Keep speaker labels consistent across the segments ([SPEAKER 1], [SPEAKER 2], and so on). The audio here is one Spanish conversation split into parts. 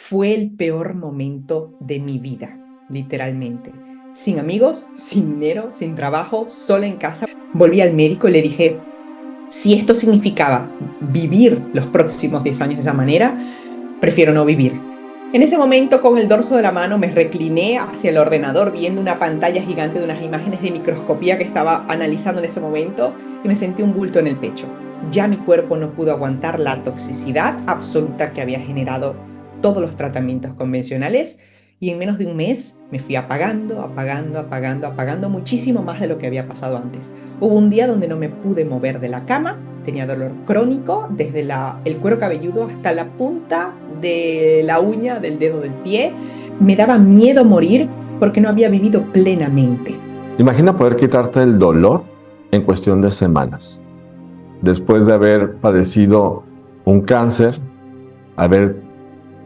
[SPEAKER 1] fue el peor momento de mi vida, literalmente. Sin amigos, sin dinero, sin trabajo, sola en casa. Volví al médico y le dije, si esto significaba vivir los próximos 10 años de esa manera, prefiero no vivir. En ese momento, con el dorso de la mano, me recliné hacia el ordenador viendo una pantalla gigante de unas imágenes de microscopía que estaba analizando en ese momento y me sentí un bulto en el pecho. Ya mi cuerpo no pudo aguantar la toxicidad absoluta que había generado todos los tratamientos convencionales y en menos de un mes me fui apagando, apagando, apagando, apagando muchísimo más de lo que había pasado antes. Hubo un día donde no me pude mover de la cama, tenía dolor crónico desde el cuero cabelludo hasta la punta de la uña del dedo del pie. Me daba miedo morir porque no había vivido plenamente.
[SPEAKER 2] Imagina poder quitarte el dolor en cuestión de semanas, después de haber padecido un cáncer, haber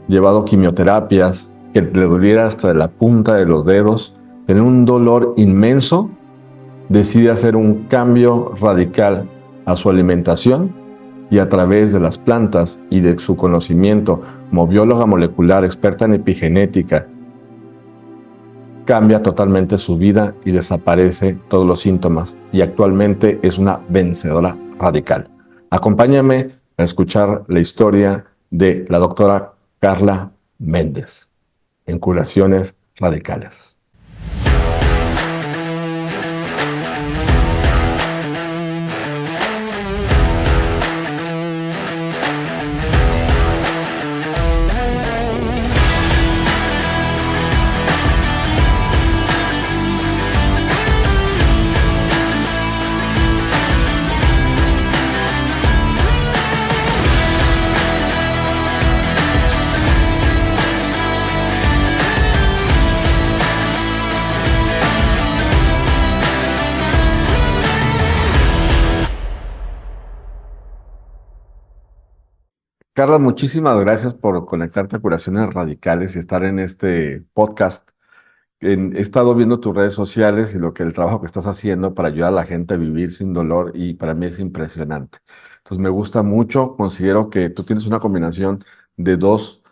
[SPEAKER 2] llevado quimioterapias, que le doliera hasta la punta de los dedos, tener un dolor inmenso, decide hacer un cambio radical a su alimentación y a través de las plantas y de su conocimiento como bióloga molecular, experta en epigenética, cambia totalmente su vida y desaparece todos los síntomas y actualmente es una vencedora radical. Acompáñame a escuchar la historia de la doctora Carla Méndez en Curaciones Radicales. Carla, muchísimas gracias por conectarte a Curaciones Radicales y estar en este podcast. He estado viendo tus redes sociales y el trabajo que estás haciendo para ayudar a la gente a vivir sin dolor y para mí es impresionante. Entonces me gusta mucho, considero que tú tienes una combinación de dos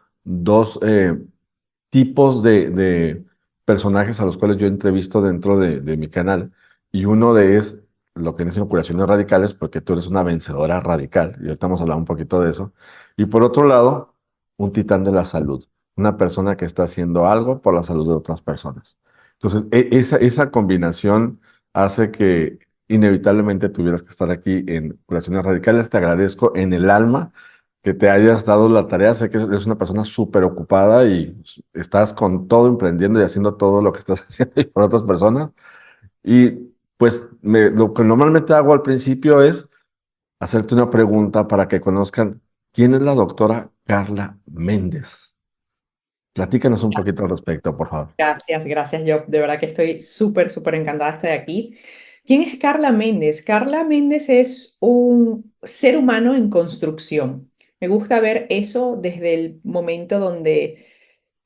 [SPEAKER 2] tipos de personajes a los cuales yo entrevisto dentro de mi canal. Y uno de es lo que dicen curaciones radicales, porque tú eres una vencedora radical. Y ahorita vamos a hablar un poquito de eso. Y por otro lado, un titán de la salud, una persona que está haciendo algo por la salud de otras personas. Entonces, esa combinación hace que inevitablemente tuvieras que estar aquí en Curaciones Radicales. Te agradezco en el alma que te hayas dado la tarea. Sé que eres una persona súper ocupada y estás con todo emprendiendo y haciendo todo lo que estás haciendo y por otras personas. Y pues lo que normalmente hago al principio es hacerte una pregunta para que conozcan quién es la doctora Carla Méndez. Platícanos un poquito al respecto, por favor.
[SPEAKER 1] Gracias, gracias. Yo de verdad que estoy súper, súper encantada de estar aquí. ¿Quién es Carla Méndez? Carla Méndez es un ser humano en construcción. Me gusta ver eso desde el momento donde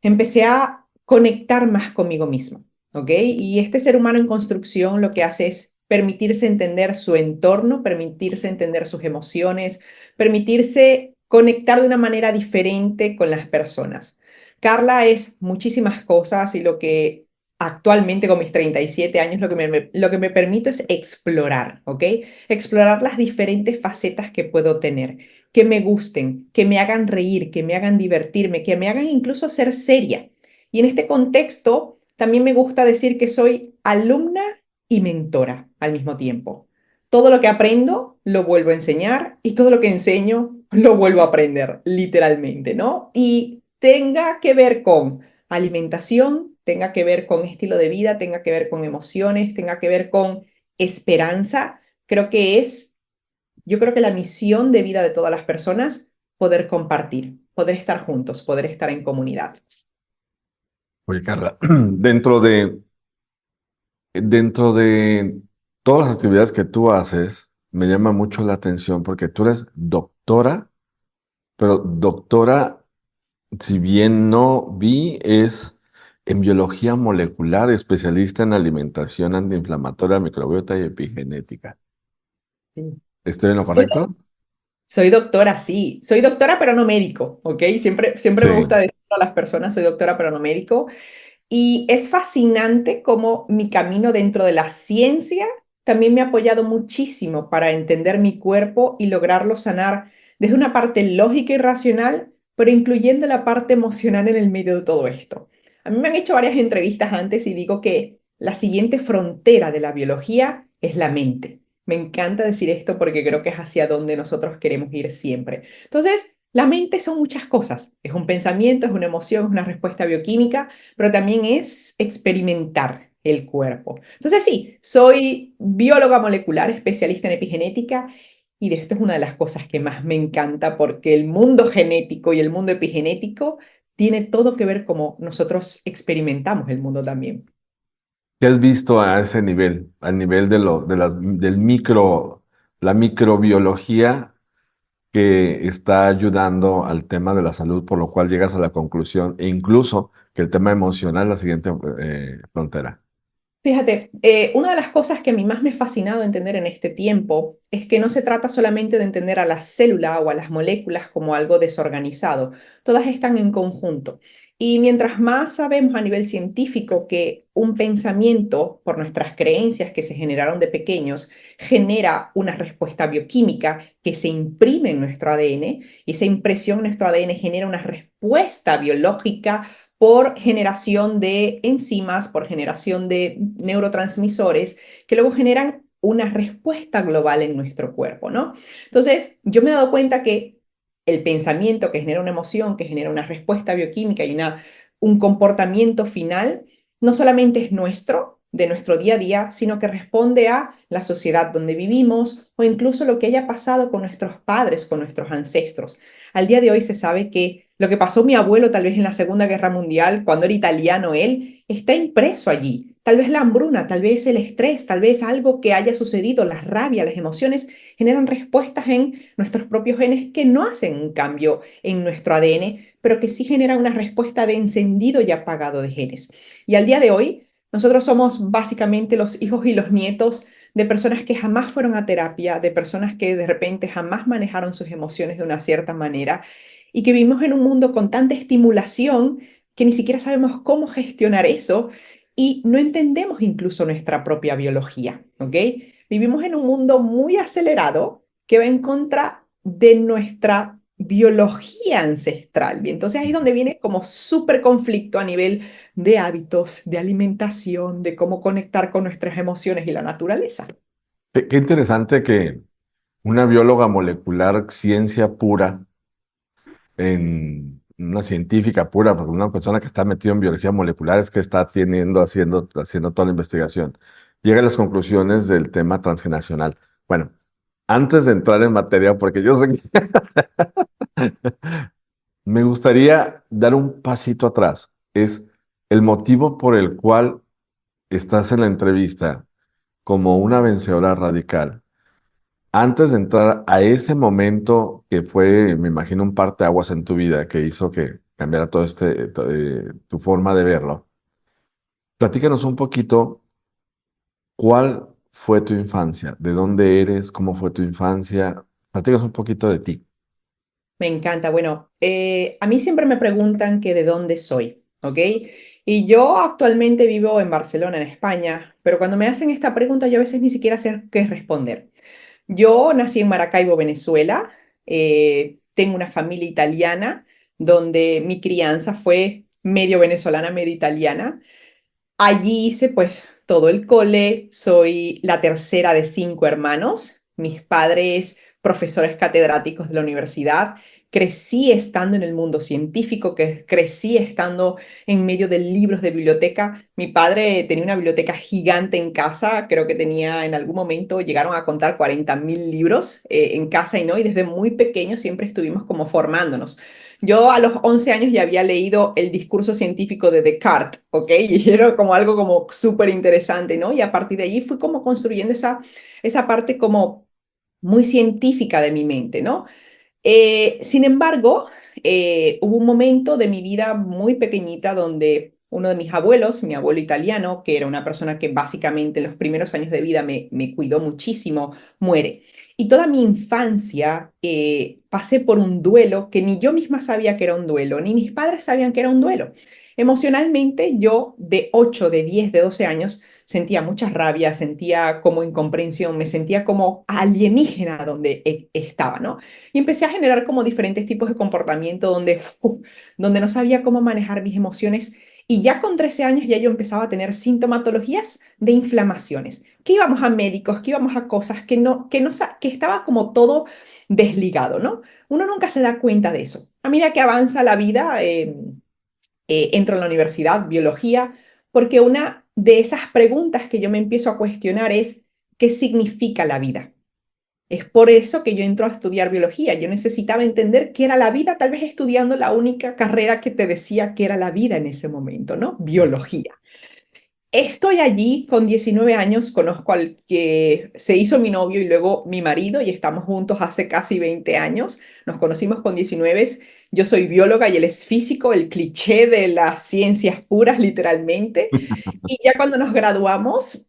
[SPEAKER 1] empecé a conectar más conmigo misma, ¿ok? Y este ser humano en construcción lo que hace es permitirse entender su entorno, permitirse entender sus emociones, permitirse conectar de una manera diferente con las personas. Carla es muchísimas cosas y lo que actualmente con mis 37 años lo que me permito es explorar, ¿ok? Explorar las diferentes facetas que puedo tener, que me gusten, que me hagan reír, que me hagan divertirme, que me hagan incluso ser seria. Y en este contexto, también me gusta decir que soy alumna y mentora al mismo tiempo. Todo lo que aprendo lo vuelvo a enseñar y todo lo que enseño lo vuelvo a aprender, literalmente, ¿no? Y tenga que ver con alimentación, tenga que ver con estilo de vida, tenga que ver con emociones, tenga que ver con esperanza, creo que yo creo que la misión de vida de todas las personas, poder compartir, poder estar juntos, poder estar en comunidad.
[SPEAKER 2] Oye, Carla, dentro de todas las actividades que tú haces, me llama mucho la atención porque tú eres doctora, pero doctora, si bien no vi, es en biología molecular, especialista en alimentación antiinflamatoria, microbiota y epigenética.
[SPEAKER 1] Sí.
[SPEAKER 2] ¿Estoy en lo
[SPEAKER 1] Soy,
[SPEAKER 2] correcto?
[SPEAKER 1] soy doctora, sí. Soy doctora, pero no médico, ¿ok? Siempre me
[SPEAKER 2] Sí.
[SPEAKER 1] gusta decirlo a las personas, soy doctora pero no médico, y es fascinante cómo mi camino dentro de la ciencia también me ha apoyado muchísimo para entender mi cuerpo y lograrlo sanar desde una parte lógica y racional, pero incluyendo la parte emocional en el medio de todo esto. A mí me han hecho varias entrevistas antes y digo que la siguiente frontera de la biología es la mente. Me encanta decir esto porque creo que es hacia donde nosotros queremos ir siempre. Entonces, la mente son muchas cosas. Es un pensamiento, es una emoción, es una respuesta bioquímica, pero también es experimentar el cuerpo. Entonces sí, soy bióloga molecular, especialista en epigenética, y de esto es una de las cosas que más me encanta porque el mundo genético y el mundo epigenético tiene todo que ver cómo nosotros experimentamos el mundo también.
[SPEAKER 2] ¿Qué has visto a ese nivel, al nivel del micro, la microbiología que está ayudando al tema de la salud, por lo cual llegas a la conclusión, e incluso que el tema emocional es la siguiente frontera?
[SPEAKER 1] Fíjate, una de las cosas que a mí más me ha fascinado entender en este tiempo es que no se trata solamente de entender a la célula o a las moléculas como algo desorganizado, todas están en conjunto. Y mientras más sabemos a nivel científico que un pensamiento, por nuestras creencias que se generaron de pequeños, genera una respuesta bioquímica que se imprime en nuestro ADN, y esa impresión en nuestro ADN genera una respuesta biológica por generación de enzimas, por generación de neurotransmisores, que luego generan una respuesta global en nuestro cuerpo, ¿no? Entonces, yo me he dado cuenta que el pensamiento que genera una emoción, que genera una respuesta bioquímica y un comportamiento final, no solamente es nuestro, de nuestro día a día, sino que responde a la sociedad donde vivimos o incluso lo que haya pasado con nuestros padres, con nuestros ancestros. Al día de hoy se sabe que lo que pasó mi abuelo tal vez en la Segunda Guerra Mundial, cuando era italiano él, está impreso allí. Tal vez la hambruna, tal vez el estrés, tal vez algo que haya sucedido, la rabia, las emociones, generan respuestas en nuestros propios genes que no hacen un cambio en nuestro ADN, pero que sí generan una respuesta de encendido y apagado de genes. Y al día de hoy, nosotros somos básicamente los hijos y los nietos de personas que jamás fueron a terapia, de personas que de repente jamás manejaron sus emociones de una cierta manera y que vivimos en un mundo con tanta estimulación que ni siquiera sabemos cómo gestionar eso y no entendemos incluso nuestra propia biología, ¿ok? Vivimos en un mundo muy acelerado que va en contra de nuestra biología ancestral. Y entonces ahí es donde viene como súper conflicto a nivel de hábitos, de alimentación, de cómo conectar con nuestras emociones y la naturaleza.
[SPEAKER 2] Qué interesante que una bióloga molecular, ciencia pura, en una científica pura, porque una persona que está metida en biología molecular es que está haciendo toda la investigación, llega a las conclusiones del tema transgeneracional. Bueno, antes de entrar en materia, porque yo sé que me gustaría dar un pasito atrás. Es el motivo por el cual estás en la entrevista como una vencedora radical. Antes de entrar a ese momento que fue, me imagino, un parteaguas en tu vida que hizo que cambiara tu forma de verlo, platícanos un poquito cuál fue tu infancia, de dónde eres, cómo fue tu infancia. Platícanos un poquito de ti.
[SPEAKER 1] Me encanta. Bueno, a mí siempre me preguntan que de dónde soy, ¿ok? Y yo actualmente vivo en Barcelona, en España, pero cuando me hacen esta pregunta yo a veces ni siquiera sé qué responder. Yo nací en Maracaibo, Venezuela. Tengo una familia italiana donde mi crianza fue medio venezolana, medio italiana. Allí hice pues todo el cole, soy la tercera de cinco hermanos, mis padres profesores catedráticos de la universidad, crecí estando en el mundo científico, que crecí estando en medio de libros de biblioteca. Mi padre tenía una biblioteca gigante en casa, creo que tenía en algún momento, llegaron a contar 40.000 libros en casa y no, y desde muy pequeños siempre estuvimos como formándonos. Yo a los 11 años ya había leído el discurso científico de Descartes, ¿ok? Y era como algo como súper interesante, ¿no? Y a partir de allí fui como construyendo esa parte como muy científica de mi mente, ¿no? Sin embargo, hubo un momento de mi vida muy pequeñita donde Uno de mis abuelos, mi abuelo italiano, que era una persona que básicamente en los primeros años de vida me cuidó muchísimo, muere. Y toda mi infancia pasé por un duelo que ni yo misma sabía que era un duelo, ni mis padres sabían que era un duelo. Emocionalmente, yo de 8, de 10, de 12 años sentía mucha rabia, sentía como incomprensión, me sentía como alienígena donde estaba, ¿no? Y empecé a generar como diferentes tipos de comportamiento donde no sabía cómo manejar mis emociones. Y ya con 13 años ya yo empezaba a tener sintomatologías de inflamaciones, que íbamos a médicos, que íbamos a cosas que estaba como todo desligado, ¿no? Uno nunca se da cuenta de eso. A medida que avanza la vida, entro en la universidad, biología, porque una de esas preguntas que yo me empiezo a cuestionar es, ¿qué significa la vida? Es por eso que yo entro a estudiar biología. Yo necesitaba entender qué era la vida, tal vez estudiando la única carrera que te decía qué era la vida en ese momento, ¿no? Biología. Estoy allí con 19 años, conozco al que se hizo mi novio y luego mi marido y estamos juntos hace casi 20 años. Nos conocimos con 19. Yo soy bióloga y él es físico, el cliché de las ciencias puras, literalmente. Y ya cuando nos graduamos,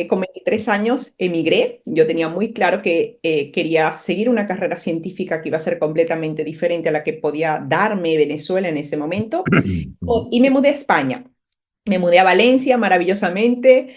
[SPEAKER 1] con 23 años, emigré. Yo tenía muy claro que quería seguir una carrera científica que iba a ser completamente diferente a la que podía darme Venezuela en ese momento. Y me mudé a España. Me mudé a Valencia maravillosamente.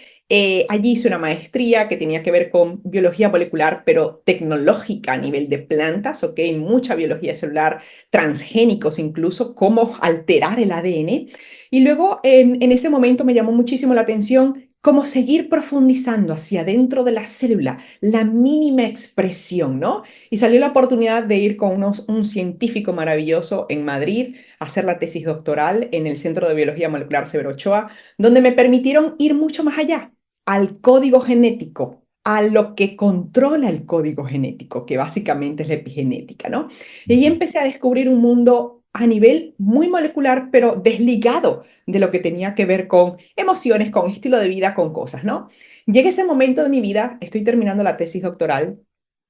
[SPEAKER 1] Allí hice una maestría que tenía que ver con biología molecular, pero tecnológica a nivel de plantas, ¿ok? Mucha biología celular, transgénicos incluso, cómo alterar el ADN. Y luego en ese momento me llamó muchísimo la atención cómo seguir profundizando hacia adentro de la célula, la mínima expresión, ¿no? Y salió la oportunidad de ir con un científico maravilloso en Madrid a hacer la tesis doctoral en el Centro de Biología Molecular Severo Ochoa, donde me permitieron ir mucho más allá, al código genético, a lo que controla el código genético, que básicamente es la epigenética, ¿no? Y ahí empecé a descubrir un mundo a nivel muy molecular, pero desligado de lo que tenía que ver con emociones, con estilo de vida, con cosas, ¿no? Llega ese momento de mi vida, estoy terminando la tesis doctoral,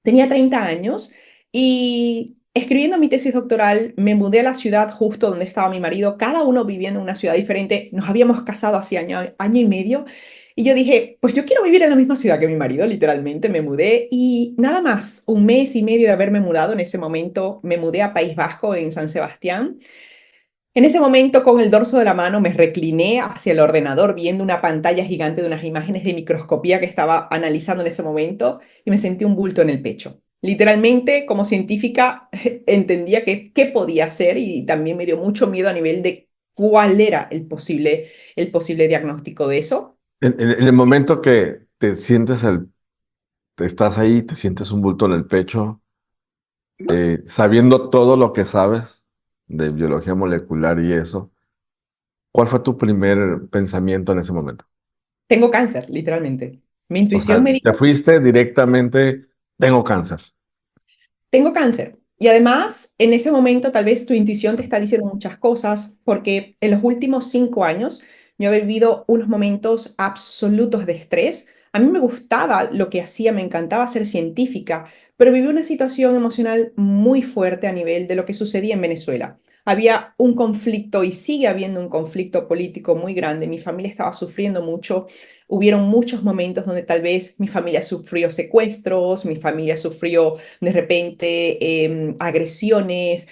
[SPEAKER 1] tenía 30 años y escribiendo mi tesis doctoral me mudé a la ciudad justo donde estaba mi marido, cada uno viviendo en una ciudad diferente, nos habíamos casado hace año y medio y yo dije, pues yo quiero vivir en la misma ciudad que mi marido, literalmente me mudé y nada más, un mes y medio de haberme mudado, en ese momento me mudé a País Vasco en San Sebastián. En ese momento, con el dorso de la mano, me recliné hacia el ordenador viendo una pantalla gigante de unas imágenes de microscopía que estaba analizando en ese momento y me sentí un bulto en el pecho. Literalmente, como científica, entendía que qué podía hacer y también me dio mucho miedo a nivel de cuál era el posible diagnóstico de eso.
[SPEAKER 2] En el momento que te sientes estás ahí, te sientes un bulto en el pecho, sabiendo todo lo que sabes de biología molecular y eso, ¿cuál fue tu primer pensamiento en ese momento?
[SPEAKER 1] Tengo cáncer, literalmente. Mi
[SPEAKER 2] O
[SPEAKER 1] intuición
[SPEAKER 2] sea,
[SPEAKER 1] me
[SPEAKER 2] te
[SPEAKER 1] dijo,
[SPEAKER 2] fuiste directamente, tengo cáncer.
[SPEAKER 1] tengo cáncer. Y además, en ese momento tal vez tu intuición te está diciendo muchas cosas, porque en los últimos 5 años yo he vivido unos momentos absolutos de estrés. A mí me gustaba lo que hacía, me encantaba ser científica, pero viví una situación emocional muy fuerte a nivel de lo que sucedía en Venezuela. Había un conflicto y sigue habiendo un conflicto político muy grande. Mi familia estaba sufriendo mucho. Hubieron muchos momentos donde tal vez mi familia sufrió secuestros, mi familia sufrió de repente agresiones,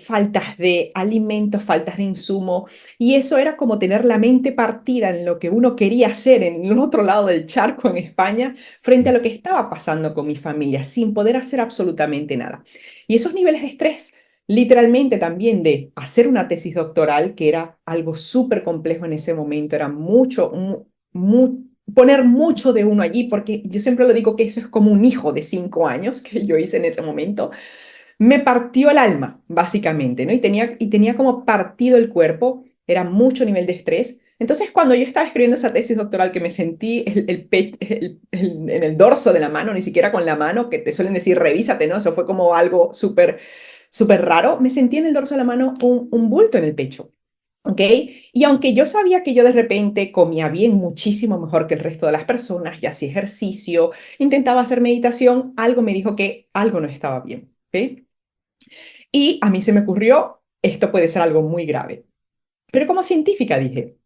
[SPEAKER 1] faltas de alimentos, faltas de insumo. Y eso era como tener la mente partida en lo que uno quería hacer en el otro lado del charco en España frente a lo que estaba pasando con mi familia, sin poder hacer absolutamente nada. Y esos niveles de estrés, literalmente también de hacer una tesis doctoral, que era algo súper complejo en ese momento, era poner mucho de uno allí, porque yo siempre lo digo que eso es como un hijo de 5 años que yo hice en ese momento, me partió el alma, básicamente, ¿no? Y tenía como partido el cuerpo, era mucho nivel de estrés. Entonces, cuando yo estaba escribiendo esa tesis doctoral, que me sentí en el dorso de la mano, ni siquiera con la mano, que te suelen decir, revísate, ¿no? Eso fue como algo súper, súper raro. Me sentí en el dorso de la mano un bulto en el pecho. ¿Ok? Y aunque yo sabía que yo de repente comía bien muchísimo mejor que el resto de las personas y hacía ejercicio, intentaba hacer meditación, algo me dijo que algo no estaba bien. ¿Ok? Y a mí se me ocurrió, esto puede ser algo muy grave. Pero como científica dije,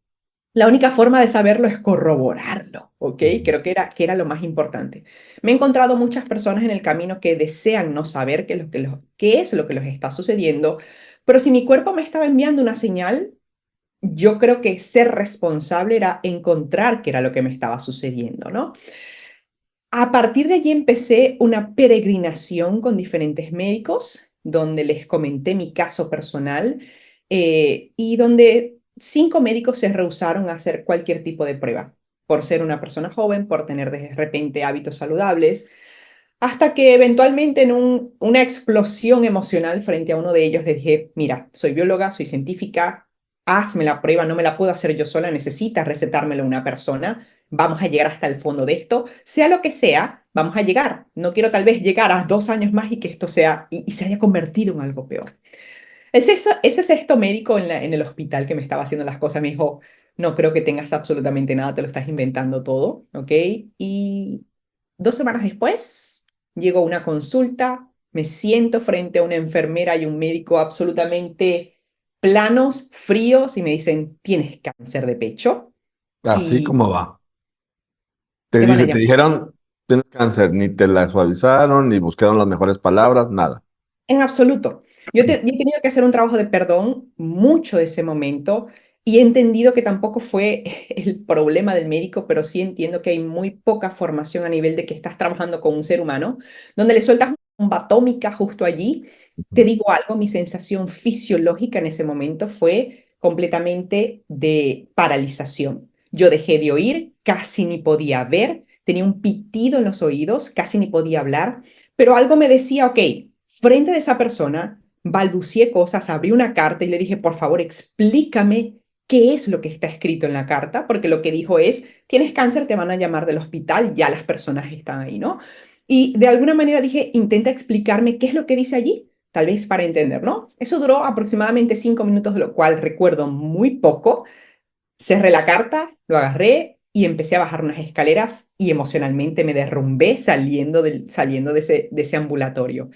[SPEAKER 1] La única forma de saberlo es corroborarlo, ¿ok?
[SPEAKER 2] Ujú.
[SPEAKER 1] Creo que era lo más importante. Me he encontrado muchas personas en el camino que desean no saber qué es lo que les está sucediendo, pero si mi cuerpo me estaba enviando una señal, yo creo que ser responsable era encontrar qué era lo que me estaba sucediendo, ¿no? A partir de allí empecé una peregrinación con diferentes médicos, donde les comenté mi caso personal y donde 5 médicos se rehusaron a hacer cualquier tipo de prueba, por ser una persona joven, por tener de repente hábitos saludables, hasta que eventualmente en una explosión emocional frente a uno de ellos le dije, mira, soy bióloga, soy científica, hazme la prueba, no me la puedo hacer yo sola, necesitas recetármela una persona, vamos a llegar hasta el fondo de esto, sea lo que sea, vamos a llegar. No quiero tal vez llegar a 2 años más y que esto sea y se haya convertido en algo peor. Ese sexto médico en el hospital que me estaba haciendo las cosas me dijo, no creo que tengas absolutamente nada, te lo estás inventando todo, ¿ok? Y 2 semanas después llegó una consulta, me siento frente a una enfermera y un médico absolutamente planos, fríos, y me dicen, tienes cáncer de pecho
[SPEAKER 2] Así
[SPEAKER 1] y
[SPEAKER 2] como va.
[SPEAKER 1] te van a
[SPEAKER 2] Te
[SPEAKER 1] llamar.
[SPEAKER 2] dijeron, tienes cáncer, ni te la suavizaron, ni buscaron las mejores palabras, nada.
[SPEAKER 1] En absoluto. Yo he tenido que hacer un trabajo de perdón mucho de ese momento y he entendido que tampoco fue el problema del médico, pero sí entiendo que hay muy poca formación a nivel de que estás trabajando con un ser humano, donde le sueltas una bomba atómica justo allí. Te
[SPEAKER 2] Ujú.
[SPEAKER 1] digo algo, mi sensación fisiológica en ese momento fue completamente de paralización. Yo dejé de oír, casi ni podía ver, tenía un pitido en los oídos, casi ni podía hablar, pero algo me decía, ok, frente de esa persona, balbucié cosas, abrí una carta y le dije, por favor, explícame qué es lo que está escrito en la carta, porque lo que dijo es, tienes cáncer, te van a llamar del hospital, ya las personas están ahí, ¿no? Y de alguna manera dije, intenta explicarme qué es lo que dice allí, tal vez para entender, ¿no? Eso duró aproximadamente 5 minutos, de lo cual recuerdo muy poco. Cerré la carta, lo agarré y empecé a bajar unas escaleras y emocionalmente me derrumbé saliendo de ese ambulatorio.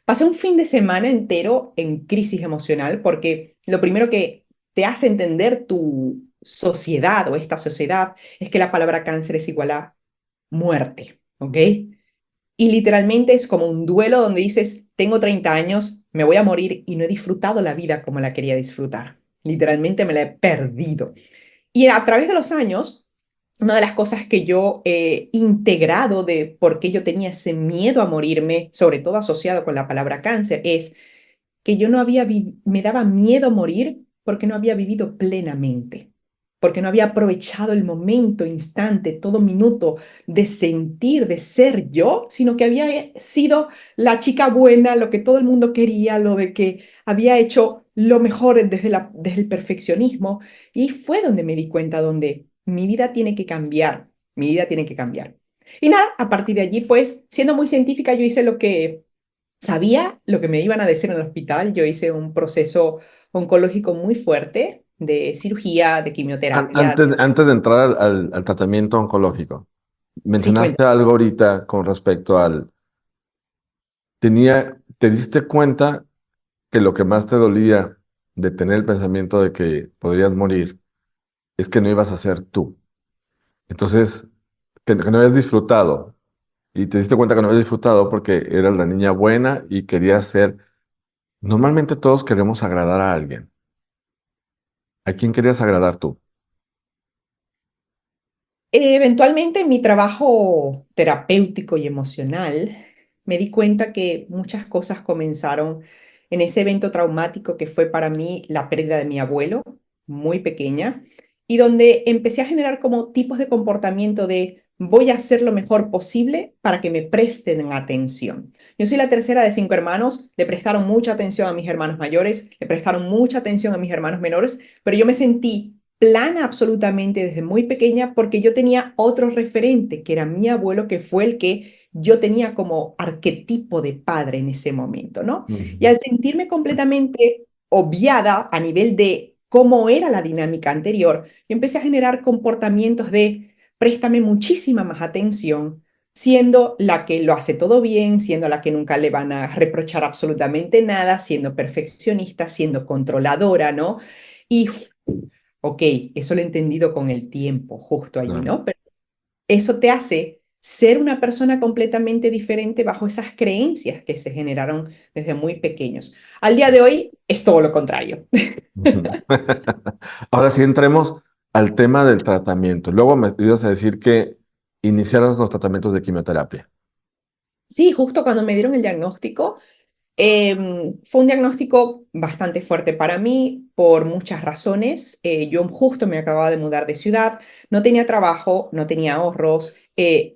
[SPEAKER 1] Pasé un fin de semana entero en crisis emocional porque lo primero que te hace entender tu sociedad o esta sociedad es que la palabra cáncer es igual a muerte, ¿ok? Y literalmente es como un duelo donde dices, tengo 30 años, me voy a morir y no he disfrutado la vida como la quería disfrutar. Literalmente me la he perdido. Y a través de los años, una de las cosas que yo he integrado de por qué yo tenía ese miedo a morirme, sobre todo asociado con la palabra cáncer, es que yo no había, me daba miedo morir porque no había vivido plenamente, porque no había aprovechado el momento, instante, todo minuto de sentir, de ser yo, sino que había sido la chica buena, lo que todo el mundo quería, lo de que había hecho lo mejor desde el perfeccionismo. Y fue donde me di cuenta, donde mi vida tiene que cambiar, mi vida tiene que cambiar. Y nada, a partir de allí, pues, siendo muy científica, yo hice lo que sabía lo que me iban a decir en el hospital. Yo hice un proceso oncológico muy fuerte de cirugía, de quimioterapia.
[SPEAKER 2] Antes de entrar al tratamiento oncológico,
[SPEAKER 1] Sí, cuenta.
[SPEAKER 2] mencionaste algo ahorita con respecto al, te diste cuenta que lo que más te dolía de tener el pensamiento de que podrías morir es que no ibas a ser tú. Entonces, que no habías disfrutado y te diste cuenta que no habías disfrutado porque eras la niña buena y querías ser. Normalmente todos queremos agradar a alguien. ¿A quién querías agradar tú?
[SPEAKER 1] Eventualmente en mi trabajo terapéutico y emocional, me di cuenta que muchas cosas comenzaron en ese evento traumático que fue para mí la pérdida de mi abuelo, muy pequeña, y donde empecé a generar como tipos de comportamiento de voy a hacer lo mejor posible para que me presten atención. Yo soy la tercera de 5 hermanos, le prestaron mucha atención a mis hermanos mayores, le prestaron mucha atención a mis hermanos menores, pero yo me sentí plana absolutamente desde muy pequeña porque yo tenía otro referente, que era mi abuelo, que fue el que yo tenía como arquetipo de padre en ese momento, ¿no? Y
[SPEAKER 2] Ujú.
[SPEAKER 1] al sentirme completamente obviada a nivel de cómo era la dinámica anterior, yo empecé a generar comportamientos de préstame muchísima más atención, siendo la que lo hace todo bien, siendo la que nunca le van a reprochar absolutamente nada, siendo perfeccionista, siendo controladora, ¿no? Y Ok, eso lo he entendido con el tiempo, justo allí,
[SPEAKER 2] Claro.
[SPEAKER 1] ¿no? Pero eso te hace ser una persona completamente diferente bajo esas creencias que se generaron desde muy pequeños. Al día de hoy es todo lo contrario.
[SPEAKER 2] Ujú. Ahora sí entremos al tema del tratamiento. Luego me ibas a decir que iniciaron los tratamientos de quimioterapia.
[SPEAKER 1] Sí, justo cuando me dieron el diagnóstico, fue un diagnóstico bastante fuerte para mí por muchas razones. Yo justo me acababa de mudar de ciudad, no tenía trabajo, no tenía ahorros,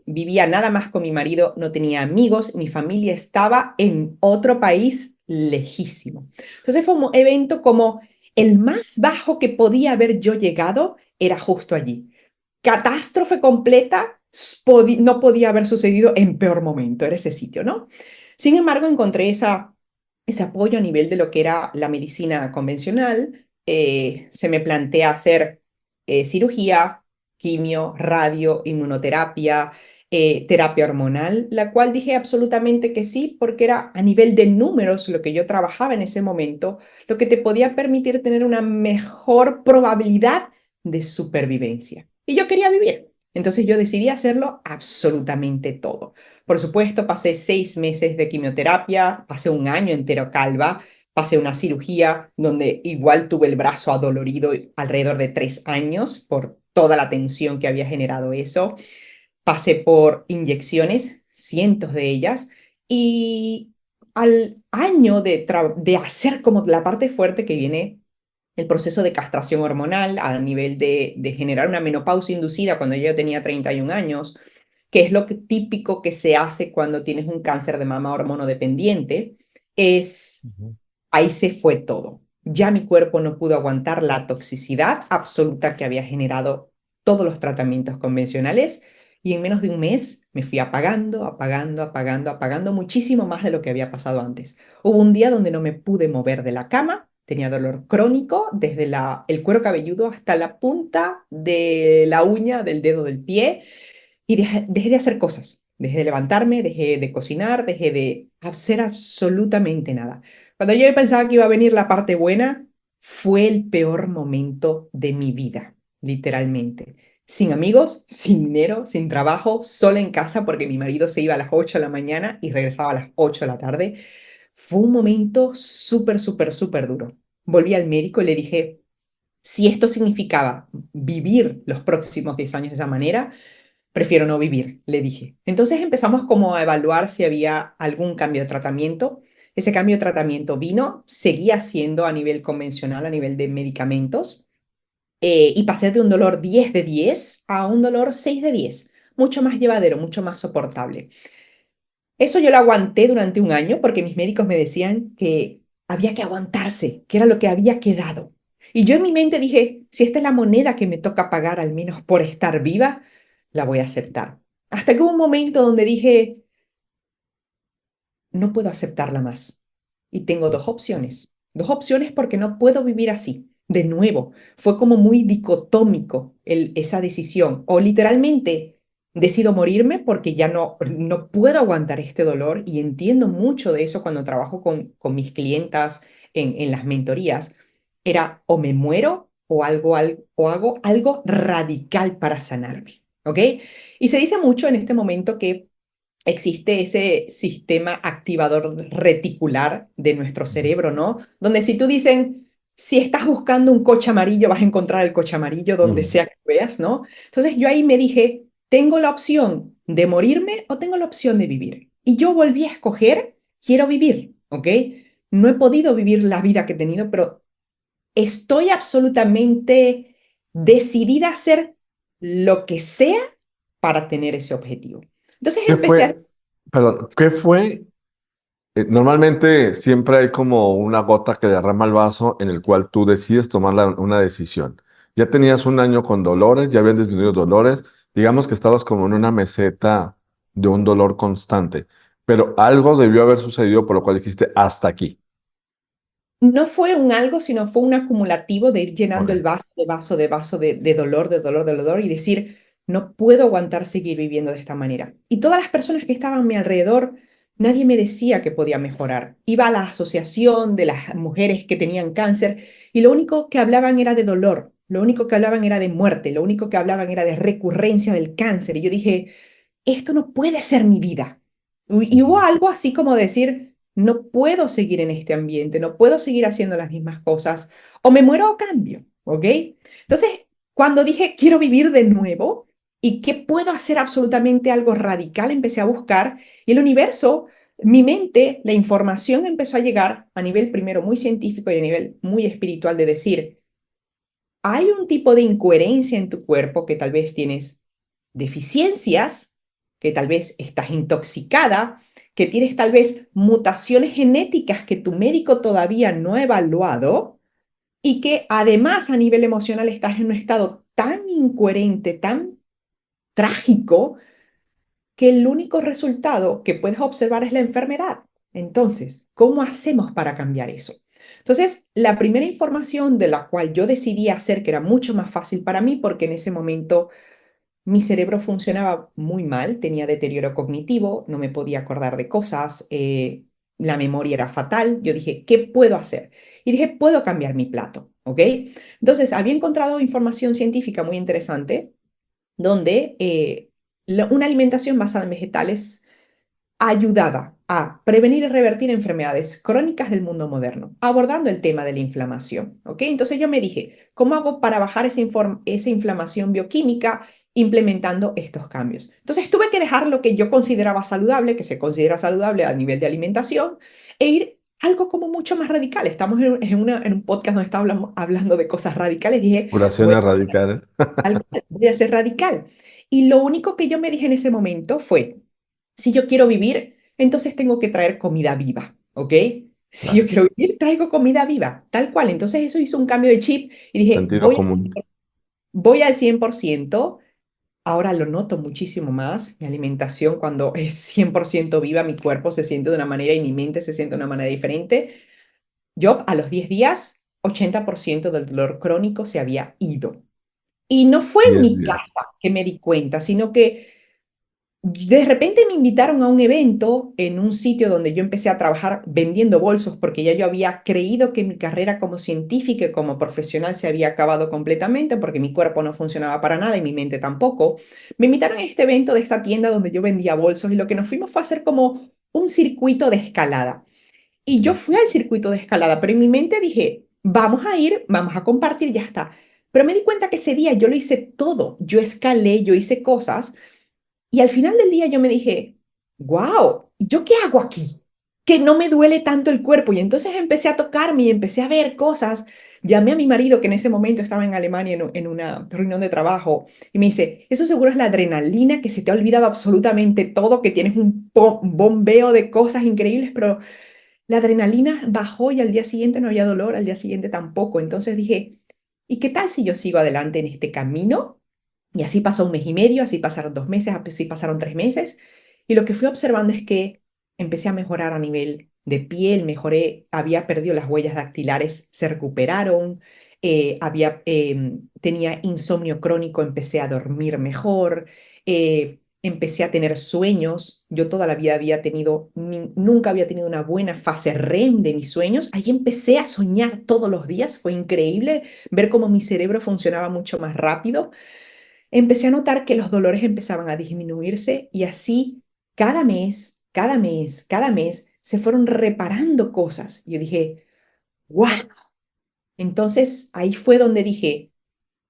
[SPEAKER 1] vivía nada más con mi marido, no tenía amigos, mi familia estaba en otro país lejísimo. Entonces fue un evento como el más bajo que podía haber yo llegado era justo allí. Catástrofe completa, no podía haber sucedido en peor momento, era ese sitio, ¿no? Sin embargo, encontré ese apoyo a nivel de lo que era la medicina convencional. Se me plantea hacer cirugía, quimio, radio, inmunoterapia, terapia hormonal, la cual dije absolutamente que sí, porque era a nivel de números lo que yo trabajaba en ese momento, lo que te podía permitir tener una mejor probabilidad de supervivencia. Y yo quería vivir. Entonces yo decidí hacerlo absolutamente todo. Por supuesto, pasé 6 meses de quimioterapia, pasé un año entero calva, pasé una cirugía donde igual tuve el brazo adolorido alrededor de 3 años por toda la tensión que había generado eso. Pasé por inyecciones, cientos de ellas, y al año de hacer como la parte fuerte que viene el proceso de castración hormonal a nivel de generar una menopausia inducida cuando yo tenía 31 años, que es lo típico que se hace cuando tienes un cáncer de mama hormonodependiente, es
[SPEAKER 2] Ujú.
[SPEAKER 1] ahí se fue todo. Ya mi cuerpo no pudo aguantar la toxicidad absoluta que había generado todos los tratamientos convencionales y en menos de un mes me fui apagando, apagando, apagando, apagando muchísimo más de lo que había pasado antes. Hubo un día donde no me pude mover de la cama, tenía dolor crónico desde el cuero cabelludo hasta la punta de la uña del dedo del pie y dejé de hacer cosas. Dejé de levantarme, dejé de cocinar, dejé de hacer absolutamente nada. Cuando yo pensaba que iba a venir la parte buena, fue el peor momento de mi vida, literalmente. Sin amigos, sin dinero, sin trabajo, sola en casa porque mi marido se iba a las 8 de la mañana y regresaba a las 8 de la tarde. Fue un momento súper, súper, súper duro. Volví al médico y le dije, si esto significaba vivir los próximos 10 años de esa manera, prefiero no vivir, le dije. Entonces empezamos como a evaluar si había algún cambio de tratamiento. Ese cambio de tratamiento vino, seguía siendo a nivel convencional, a nivel de medicamentos, y pasé de un dolor 10 de 10 a un dolor 6 de 10, mucho más llevadero, mucho más soportable. Eso yo lo aguanté durante un año porque mis médicos me decían que había que aguantarse, que era lo que había quedado. Y yo en mi mente dije, si esta es la moneda que me toca pagar al menos por estar viva, la voy a aceptar. Hasta que hubo un momento donde dije, no puedo aceptarla más. Y tengo dos opciones. Dos opciones porque no puedo vivir así. De nuevo, fue como muy dicotómico esa decisión. O literalmente decido morirme porque ya no puedo aguantar este dolor y entiendo mucho de eso cuando trabajo con mis clientas en las mentorías. Era o me muero o hago algo radical para sanarme. ¿Ok? Y se dice mucho en este momento que existe ese sistema activador reticular de nuestro cerebro, ¿no? Donde si tú dicen, si estás buscando un coche amarillo, vas a encontrar el coche amarillo donde
[SPEAKER 2] Ujú.
[SPEAKER 1] sea que veas, ¿no? Entonces yo ahí me dije, ¿tengo la opción de morirme o tengo la opción de vivir? Y yo volví a escoger, quiero vivir, ¿ok? No he podido vivir la vida que he tenido, pero estoy absolutamente decidida a hacer lo que sea para tener ese objetivo. Entonces
[SPEAKER 2] ¿Qué
[SPEAKER 1] empecé a...
[SPEAKER 2] fue? Perdón, ¿qué fue? Normalmente siempre hay como una gota que derrama el vaso en el cual tú decides tomar una decisión. Ya tenías un año con dolores, ya habían disminuido dolores, digamos que estabas como en una meseta de un dolor constante, pero algo debió haber sucedido por lo cual dijiste hasta aquí.
[SPEAKER 1] No fue un algo, sino fue un acumulativo de ir llenando el
[SPEAKER 2] Ok.
[SPEAKER 1] vaso de vaso de vaso de dolor, de dolor, de dolor y decir, no puedo aguantar seguir viviendo de esta manera. Y todas las personas que estaban a mi alrededor, nadie me decía que podía mejorar. Iba a la asociación de las mujeres que tenían cáncer y lo único que hablaban era de dolor. lo único que hablaban era de muerte, lo único que hablaban era de recurrencia del cáncer. Y yo dije, esto no puede ser mi vida. Y hubo
[SPEAKER 2] Ujú.
[SPEAKER 1] algo así como decir, no puedo seguir en este ambiente, no puedo seguir haciendo las mismas cosas, o me muero o cambio, ¿ok? Entonces, cuando dije, quiero vivir de nuevo y que puedo hacer absolutamente algo radical, empecé a buscar y el universo, mi mente, la información empezó a llegar a nivel primero muy científico y a nivel muy espiritual de decir, hay un tipo de incoherencia en tu cuerpo que tal vez tienes deficiencias, que tal vez estás intoxicada, que tienes tal vez mutaciones genéticas que tu médico todavía no ha evaluado y que además a nivel emocional estás en un estado tan incoherente, tan trágico, que el único resultado que puedes observar es la enfermedad. Entonces, ¿cómo hacemos para cambiar eso? Entonces, la primera información de la cual yo decidí hacer, que era mucho más fácil para mí, porque en ese momento mi cerebro funcionaba muy mal, tenía deterioro cognitivo, no me podía acordar de cosas, la memoria era fatal. Yo dije, ¿qué puedo hacer? Y dije, puedo cambiar mi plato, ¿ok? Entonces, había encontrado información científica muy interesante donde una alimentación basada en vegetales ayudaba a prevenir y revertir enfermedades crónicas del mundo moderno, abordando el tema de la inflamación. ¿Ok? Entonces yo me dije, ¿cómo hago para bajar esa inflamación bioquímica implementando estos cambios? Entonces tuve que dejar lo que yo consideraba saludable, que se considera saludable a nivel de alimentación, e ir algo como mucho más radical. Estamos en un podcast donde estamos hablando de cosas radicales. Dije, voy
[SPEAKER 2] Curaciones radicales.
[SPEAKER 1] voy a ser radical. Y lo único que yo me dije en ese momento fue, si yo quiero vivir, entonces tengo que traer comida viva, ¿ok? Si yo
[SPEAKER 2] Claro.
[SPEAKER 1] quiero vivir, traigo comida viva, tal cual. Entonces eso hizo un cambio de chip y dije,
[SPEAKER 2] Sentido común.
[SPEAKER 1] voy al 100%. Ahora lo noto muchísimo más. Mi alimentación, cuando es 100% viva, mi cuerpo se siente de una manera y mi mente se siente de una manera diferente. Yo a los 10 días, 80% del dolor crónico se había ido. Y no fue en
[SPEAKER 2] 10
[SPEAKER 1] mi
[SPEAKER 2] días.
[SPEAKER 1] casa que me di cuenta, sino que de repente me invitaron a un evento en un sitio donde yo empecé a trabajar vendiendo bolsos porque ya yo había creído que mi carrera como científica y como profesional se había acabado completamente porque mi cuerpo no funcionaba para nada y mi mente tampoco. Me invitaron a este evento de esta tienda donde yo vendía bolsos y lo que nos fuimos fue a hacer como un circuito de escalada. Y yo
[SPEAKER 2] Ujú.
[SPEAKER 1] fui al circuito de escalada, pero en mi mente dije, vamos a ir, vamos a compartir, ya está. Pero me di cuenta que ese día yo lo hice todo. Yo escalé, yo hice cosas y al final del día yo me dije, wow, ¿yo qué hago aquí? Que no me duele tanto el cuerpo. Y entonces empecé a tocarme y empecé a ver cosas. Llamé a mi marido, que en ese momento estaba en Alemania en una reunión de trabajo, y me dice, eso seguro es la adrenalina, que se te ha olvidado absolutamente todo, que tienes un bombeo de cosas increíbles, pero la adrenalina bajó y al día siguiente no había dolor, al día siguiente tampoco. Entonces dije, ¿y qué tal si yo sigo adelante en este camino? Y así pasó un mes y medio, así pasaron 2 meses, así pasaron 3 meses. Y lo que fui observando es que empecé a mejorar a nivel de piel, mejoré, había perdido las huellas dactilares, se recuperaron, tenía insomnio crónico, empecé a dormir mejor, empecé a tener sueños. Yo toda la vida había tenido, nunca había tenido una buena fase REM de mis sueños. Ahí empecé a soñar todos los días, fue increíble ver cómo mi cerebro funcionaba mucho más rápido. Empecé a notar que los dolores empezaban a disminuirse y así cada mes, cada mes, cada mes se fueron reparando cosas. Yo dije, wow. Entonces ahí fue donde dije,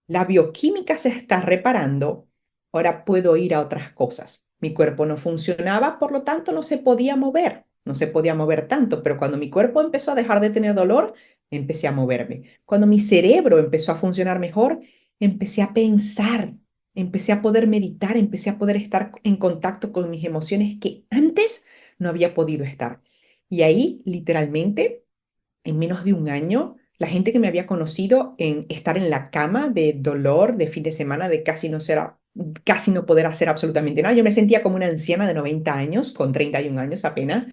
[SPEAKER 1] la bioquímica se está reparando, ahora puedo ir a otras cosas. Mi cuerpo no funcionaba, por lo tanto no se podía mover, no se podía mover tanto, pero cuando mi cuerpo empezó a dejar de tener dolor, empecé a moverme. Cuando mi cerebro empezó a funcionar mejor, empecé a pensar, empecé a poder meditar, empecé a poder estar en contacto con mis emociones que antes no había podido estar. Y ahí, literalmente, en menos de un año, la gente que me había conocido en estar en la cama de dolor de fin de semana, de casi no poder hacer absolutamente nada. Yo me sentía como una anciana de 90 años, con 31 años apenas.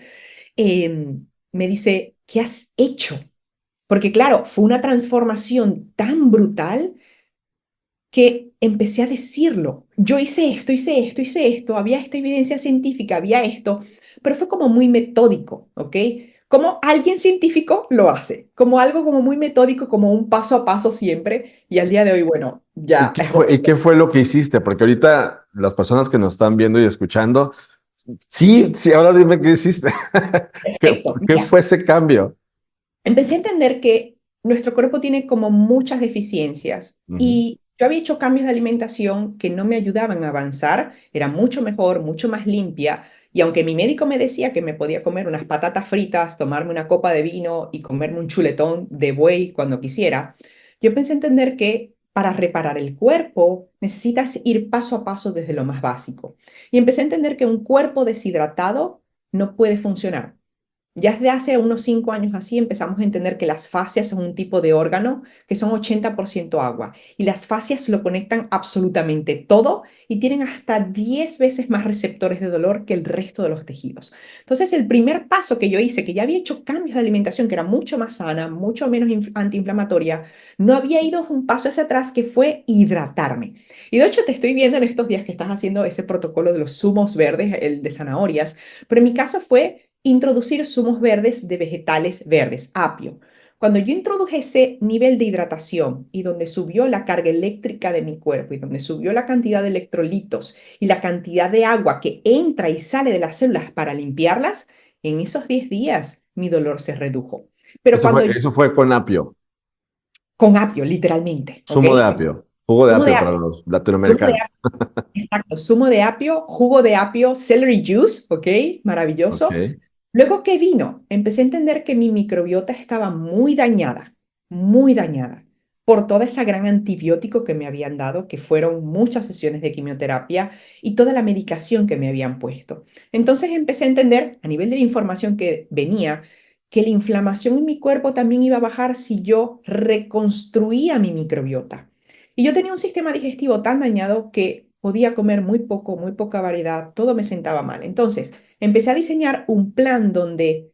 [SPEAKER 1] Me dice, ¿qué has hecho? Porque claro, fue una transformación tan brutal que empecé a decirlo. Yo hice esto, hice esto, hice esto, había esta evidencia científica, había esto, pero fue como muy metódico, ¿ok? como alguien científico lo hace, como algo como muy metódico, como un paso a paso siempre. Y al día de hoy, bueno,
[SPEAKER 2] ¿Y
[SPEAKER 1] ya
[SPEAKER 2] qué
[SPEAKER 1] es
[SPEAKER 2] fue, y qué fue lo que hiciste? Porque ahorita las personas que nos están viendo y escuchando, sí, sí, ahora dime qué hiciste.
[SPEAKER 1] perfecto.
[SPEAKER 2] ¿Qué
[SPEAKER 1] Mira,
[SPEAKER 2] fue ese cambio?
[SPEAKER 1] empecé a entender que nuestro cuerpo tiene como muchas deficiencias
[SPEAKER 2] Ujú.
[SPEAKER 1] y yo había hecho cambios de alimentación que no me ayudaban a avanzar, era mucho mejor, mucho más limpia y aunque mi médico me decía que me podía comer unas patatas fritas, tomarme una copa de vino y comerme un chuletón de buey cuando quisiera, yo empecé a entender que para reparar el cuerpo necesitas ir paso a paso desde lo más básico y empecé a entender que un cuerpo deshidratado no puede funcionar. Ya desde hace unos 5 años así empezamos a entender que las fascias son un tipo de órgano que son 80% agua y las fascias lo conectan absolutamente todo y tienen hasta 10 veces más receptores de dolor que el resto de los tejidos. Entonces, el primer paso que yo hice, que ya había hecho cambios de alimentación que era mucho más sana, mucho menos antiinflamatoria, no había ido un paso hacia atrás que fue hidratarme. Y de hecho te estoy viendo en estos días que estás haciendo ese protocolo de los zumos verdes, el de zanahorias, pero en mi caso fue introducir zumos verdes de vegetales verdes, apio. Cuando yo introduje ese nivel de hidratación y donde subió la carga eléctrica de mi cuerpo y donde subió la cantidad de electrolitos y la cantidad de agua que entra y sale de las células para limpiarlas, en esos 10 días mi dolor se redujo. Pero cuando yo,
[SPEAKER 2] Eso fue con apio,
[SPEAKER 1] con apio, literalmente, ¿ok?
[SPEAKER 2] zumo de apio, jugo de
[SPEAKER 1] Zumo de
[SPEAKER 2] apio para
[SPEAKER 1] apio,
[SPEAKER 2] los
[SPEAKER 1] zumo de
[SPEAKER 2] latinoamericanos.
[SPEAKER 1] apio, exacto, zumo de apio, jugo de apio, celery juice, ¿ok?
[SPEAKER 2] Ok.
[SPEAKER 1] Maravilloso. Luego que vino, empecé a entender que mi microbiota estaba muy dañada por toda esa gran antibiótico que me habían dado, que fueron muchas sesiones de quimioterapia y toda la medicación que me habían puesto. Entonces empecé a entender, a nivel de la información que venía, que la inflamación en mi cuerpo también iba a bajar si yo reconstruía mi microbiota. Y yo tenía un sistema digestivo tan dañado que podía comer muy poco, muy poca variedad, todo me sentaba mal. Entonces, empecé a diseñar un plan donde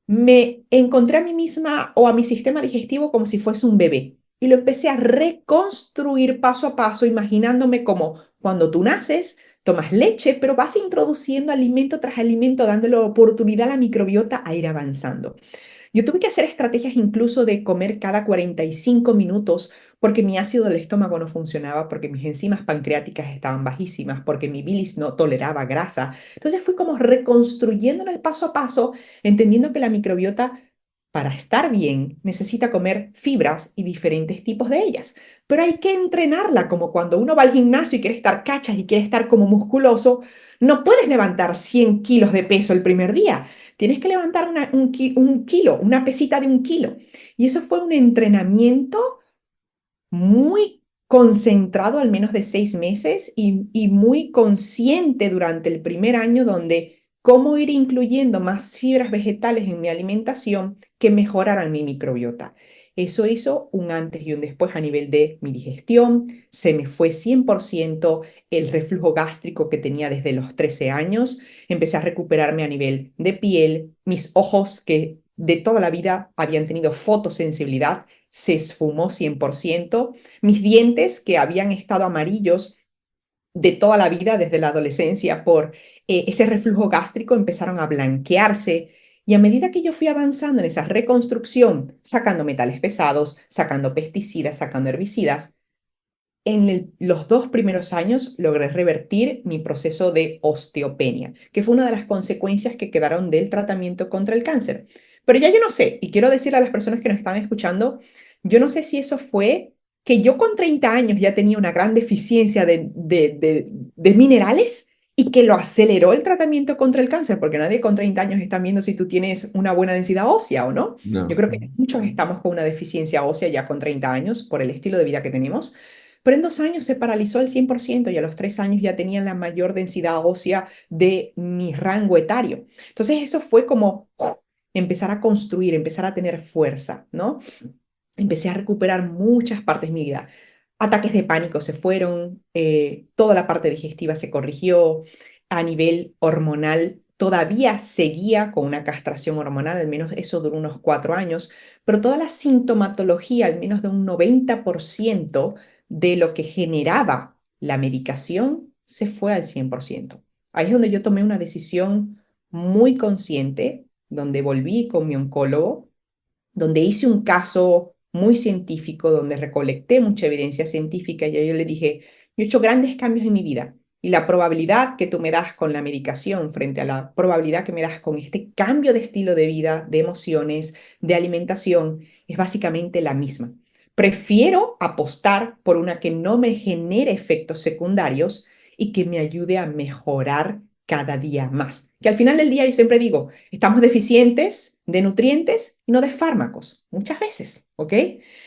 [SPEAKER 1] me encontré a mí misma o a mi sistema digestivo como si fuese un bebé y lo empecé a reconstruir paso a paso, imaginándome como cuando tú naces, tomas leche, pero vas introduciendo alimento tras alimento, dándole oportunidad a la microbiota a ir avanzando. Yo tuve que hacer estrategias incluso de comer cada 45 minutos porque mi ácido del estómago no funcionaba, porque mis enzimas pancreáticas estaban bajísimas, porque mi bilis no toleraba grasa. Entonces fui como reconstruyendo en el paso a paso, entendiendo que la microbiota para estar bien necesita comer fibras y diferentes tipos de ellas. Pero hay que entrenarla, como cuando uno va al gimnasio y quiere estar cachas y quiere estar como musculoso, no puedes levantar 100 kilos de peso el primer día. Tienes que levantar un kilo, una pesita de un kilo. Y eso fue un entrenamiento muy concentrado, al menos de 6 meses, y muy consciente durante el primer año, donde cómo ir incluyendo más fibras vegetales en mi alimentación que mejoraran mi microbiota. Eso hizo un antes y un después a nivel de mi digestión. Se me fue 100% el reflujo gástrico que tenía desde los 13 años. Empecé a recuperarme a nivel de piel. Mis ojos que de toda la vida habían tenido fotosensibilidad se esfumó 100%. Mis dientes, que habían estado amarillos de toda la vida, desde la adolescencia, por ese reflujo gástrico, empezaron a blanquearse. Y a medida que yo fui avanzando en esa reconstrucción, sacando metales pesados, sacando pesticidas, sacando herbicidas, en los 2 primeros años logré revertir mi proceso de osteopenia, que fue una de las consecuencias que quedaron del tratamiento contra el cáncer. Pero ya yo no sé, y quiero decirle a las personas que nos están escuchando, yo no sé si eso fue que yo con 30 años ya tenía una gran deficiencia de minerales y que lo aceleró el tratamiento contra el cáncer, porque nadie con 30 años está viendo si tú tienes una buena densidad ósea o no. Yo
[SPEAKER 2] No.
[SPEAKER 1] creo que muchos estamos con una deficiencia ósea ya con 30 años por el estilo de vida que tenemos. Pero en 2 años se paralizó al 100% y a los 3 años ya tenían la mayor densidad ósea de mi rango etario. Entonces eso fue como empezar a construir, empezar a tener fuerza, ¿no? Empecé a recuperar muchas partes de mi vida. Ataques de pánico se fueron, toda la parte digestiva se corrigió, a nivel hormonal todavía seguía con una castración hormonal, al menos eso duró unos 4 años, pero toda la sintomatología, al menos de un 90% de lo que generaba la medicación, se fue al 100%. Ahí es donde yo tomé una decisión muy consciente donde volví con mi oncólogo, donde hice un caso muy científico, donde recolecté mucha evidencia científica y yo le dije, yo he hecho grandes cambios en mi vida y la probabilidad que tú me das con la medicación frente a la probabilidad que me das con este cambio de estilo de vida, de emociones, de alimentación, es básicamente la misma. Prefiero apostar por una que no me genere efectos secundarios y que me ayude a mejorar cada día más. Que al final del día yo siempre digo, estamos deficientes de nutrientes y no de fármacos, muchas veces, ¿ok?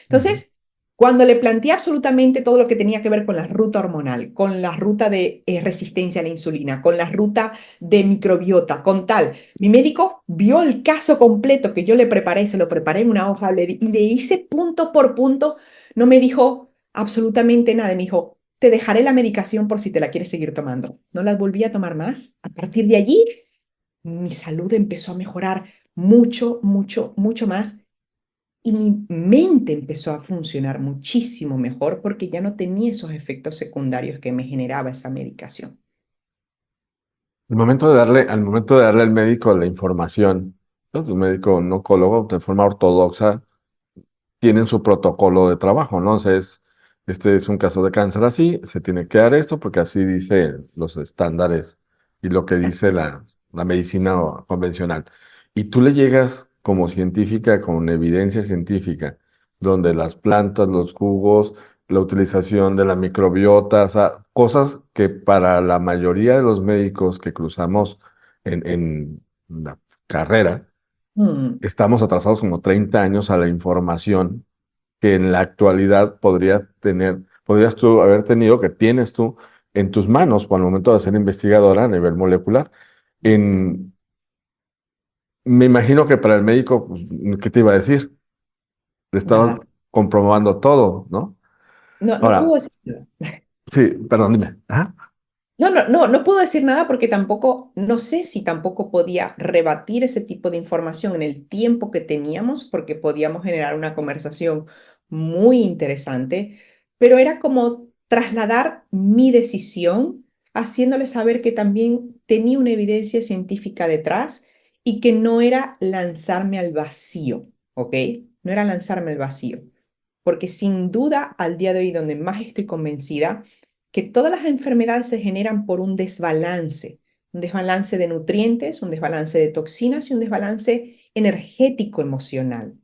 [SPEAKER 2] Ujú.
[SPEAKER 1] Entonces, cuando le planteé absolutamente todo lo que tenía que ver con la ruta hormonal, con la ruta de resistencia a la insulina, con la ruta de microbiota, con tal, mi médico vio el caso completo que yo le preparé, se lo preparé en una hoja y le hice punto por punto, no me dijo absolutamente nada, me dijo, te dejaré la medicación por si te la quieres seguir tomando. No las volví a tomar más. A partir de allí, mi salud empezó a mejorar mucho, mucho, mucho más y mi mente empezó a funcionar muchísimo mejor porque ya no tenía esos efectos secundarios que me generaba esa medicación.
[SPEAKER 2] Al momento de darle al médico la información, ¿no? Tu médico, un oncólogo, de forma ortodoxa, tienen su protocolo de trabajo, ¿no? O sea, este es un caso de cáncer así, se tiene que dar esto porque así dice los estándares y lo que dice la medicina convencional. Y tú le llegas como científica, con evidencia científica, donde las plantas, los jugos, la utilización de la microbiota, o sea, cosas que para la mayoría de los médicos que cruzamos en la carrera,
[SPEAKER 1] Mm,
[SPEAKER 2] estamos atrasados como 30 años a la información que en la actualidad podrías tú haber tenido, que tienes tú en tus manos al momento de ser investigadora a nivel molecular. En, Me imagino que para el médico, pues, ¿qué te iba a decir? Le estabas
[SPEAKER 1] nada.
[SPEAKER 2] comprobando todo, ¿no?
[SPEAKER 1] No, no puedo
[SPEAKER 2] Ahora,
[SPEAKER 1] decir nada.
[SPEAKER 2] sí, perdón, dime. Ajá.
[SPEAKER 1] No puedo decir nada porque tampoco, no sé si tampoco podía rebatir ese tipo de información en el tiempo que teníamos, porque podíamos generar una conversación muy interesante, pero era como trasladar mi decisión, haciéndole saber que también tenía una evidencia científica detrás y que no era lanzarme al vacío, ¿ok? No era lanzarme al vacío, porque sin duda al día de hoy donde más estoy convencida, que todas las enfermedades se generan por un desbalance de nutrientes, un desbalance de toxinas y un desbalance energético emocional.